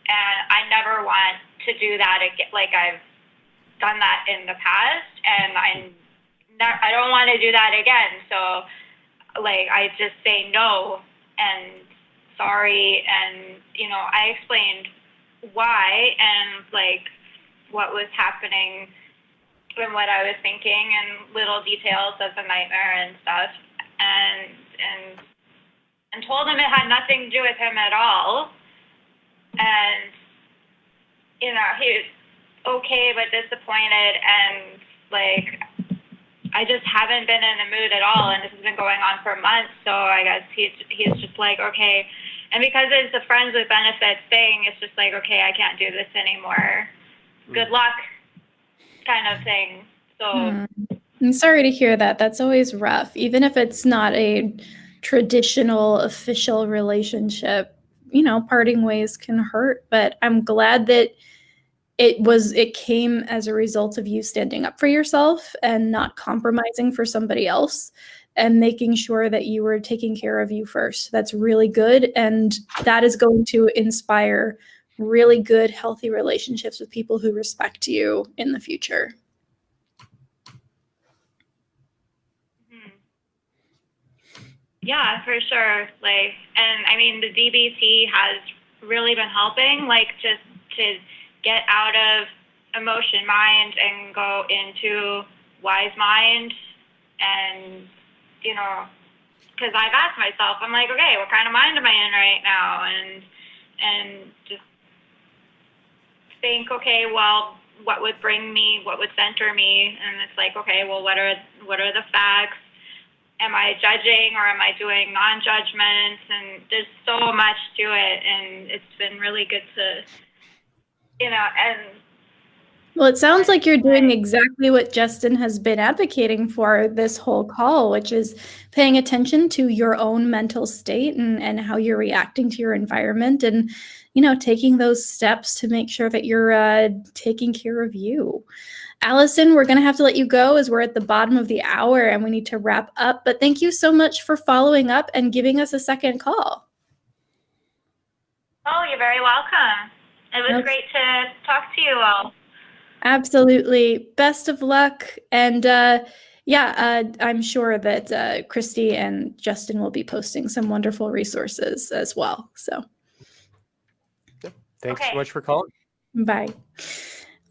and I never want to do that again. Like, I've done that in the past, and I don't want to do that again. So, like, I just say no and sorry, and, I explained why and, like, what was happening and what I was thinking and little details of the nightmare and stuff, and told him it had nothing to do with him at all. And, he was okay but disappointed, and, like, I just haven't been in the mood at all, and this has been going on for months, so I guess he's just like, okay. And because it's a friends with benefits thing, it's just like, okay, I can't do this anymore. Good luck, kind of thing. So I'm sorry to hear that. That's always rough, even if it's not a traditional official relationship. Parting ways can hurt, but I'm glad that it came as a result of you standing up for yourself and not compromising for somebody else and making sure that you were taking care of you first. That's really good, and that is going to inspire really good, healthy relationships with people who respect you in the future. Yeah, for sure. Like, and I mean, the DBT has really been helping, like, just to get out of emotion mind and go into wise mind. And, because I've asked myself, I'm like, okay, what kind of mind am I in right now? And just think, okay, well, what would bring me, what would center me, and it's like, okay, well, what are the facts? Am I judging or am I doing non-judgment? And there's so much to it, and it's been really good to, and Well, it sounds like you're doing exactly what Justin has been advocating for this whole call, which is paying attention to your own mental state and how you're reacting to your environment, and taking those steps to make sure that you're taking care of you. Allison, we're going to have to let you go as we're at the bottom of the hour and we need to wrap up. But thank you so much for following up and giving us a second call. Oh, you're very welcome. It was great to talk to you all. Absolutely. Best of luck. And I'm sure that Christy and Justin will be posting some wonderful resources as well. So thanks so much for calling. Bye.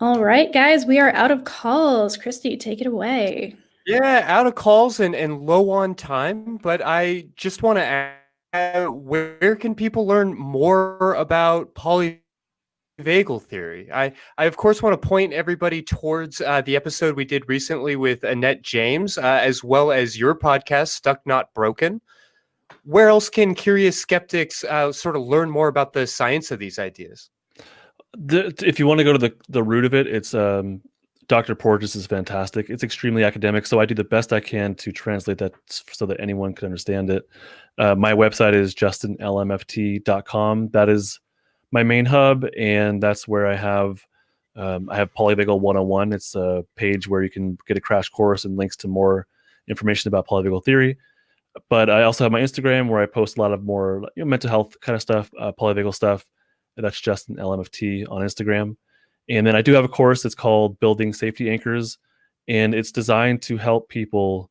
All right, guys, we are out of calls. Christy, take it away. Yeah, out of calls and low on time, but I just want to ask, where can people learn more about polyvagal theory? I of course want to point everybody towards the episode we did recently with Annette James, as well as your podcast, Stuck Not Broken. Where else can curious skeptics sort of learn more about the science of these ideas? If you want to go to the root of it, it's Dr. Porges is fantastic. It's extremely academic, so I do the best I can to translate that so that anyone can understand it. My website is justinlmft.com. That is my main hub, and that's where I have Polyvagal 101. It's a page where you can get a crash course and links to more information about polyvagal theory. But I also have my Instagram where I post a lot of more mental health kind of stuff, polyvagal stuff. That's Justin LMFT on Instagram. And then I do have a course that's called Building Safety Anchors, and it's designed to help people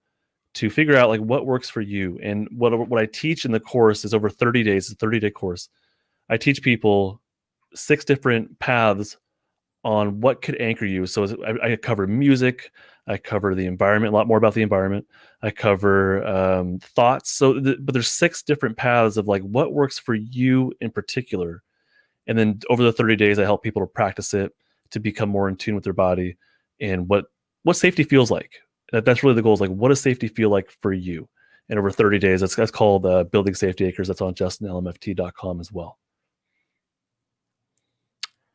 to figure out what works for you. And what I teach in the course is over 30 days, it's a 30-day course. I teach people 6 different paths on what could anchor you. So I cover music, I cover the environment, a lot more about the environment. I cover thoughts. But there's 6 different paths of what works for you in particular. And then over the 30 days, I help people to practice it, to become more in tune with their body and what safety feels like. That's really the goal, is what does safety feel like for you? And over 30 days, that's called Building Safety Anchors. That's on justinlmft.com as well.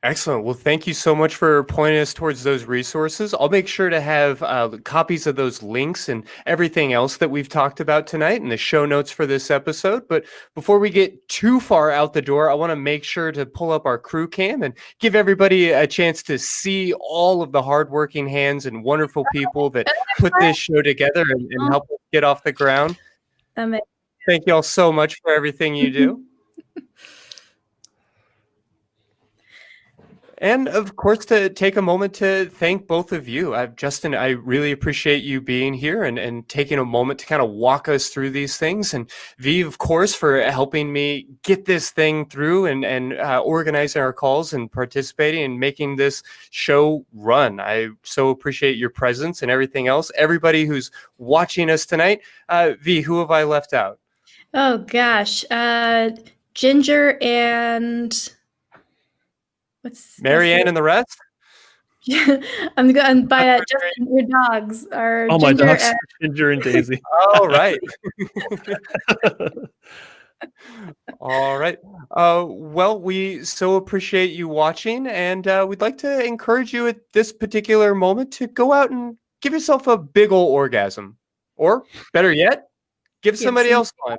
Excellent. Well, thank you so much for pointing us towards those resources. I'll make sure to have copies of those links and everything else that we've talked about tonight in the show notes for this episode. But before we get too far out the door, I want to make sure to pull up our crew cam and give everybody a chance to see all of the hardworking hands and wonderful people that put this show together and help us get off the ground. Thank you all so much for everything you do. And of course, to take a moment to thank both of you. Justin, I really appreciate you being here and taking a moment to kind of walk us through these things. And V, of course, for helping me get this thing through and organizing our calls and participating and making this show run. I so appreciate your presence and everything else. Everybody who's watching us tonight. V, who have I left out? Oh, gosh. Ginger and... Marianne and the rest? Yeah, I'm going by Justin, your dogs are my dogs, Ginger and Daisy. All right. All right. Well, we so appreciate you watching, and we'd like to encourage you at this particular moment to go out and give yourself a big ol' orgasm. Or, better yet, give somebody else one.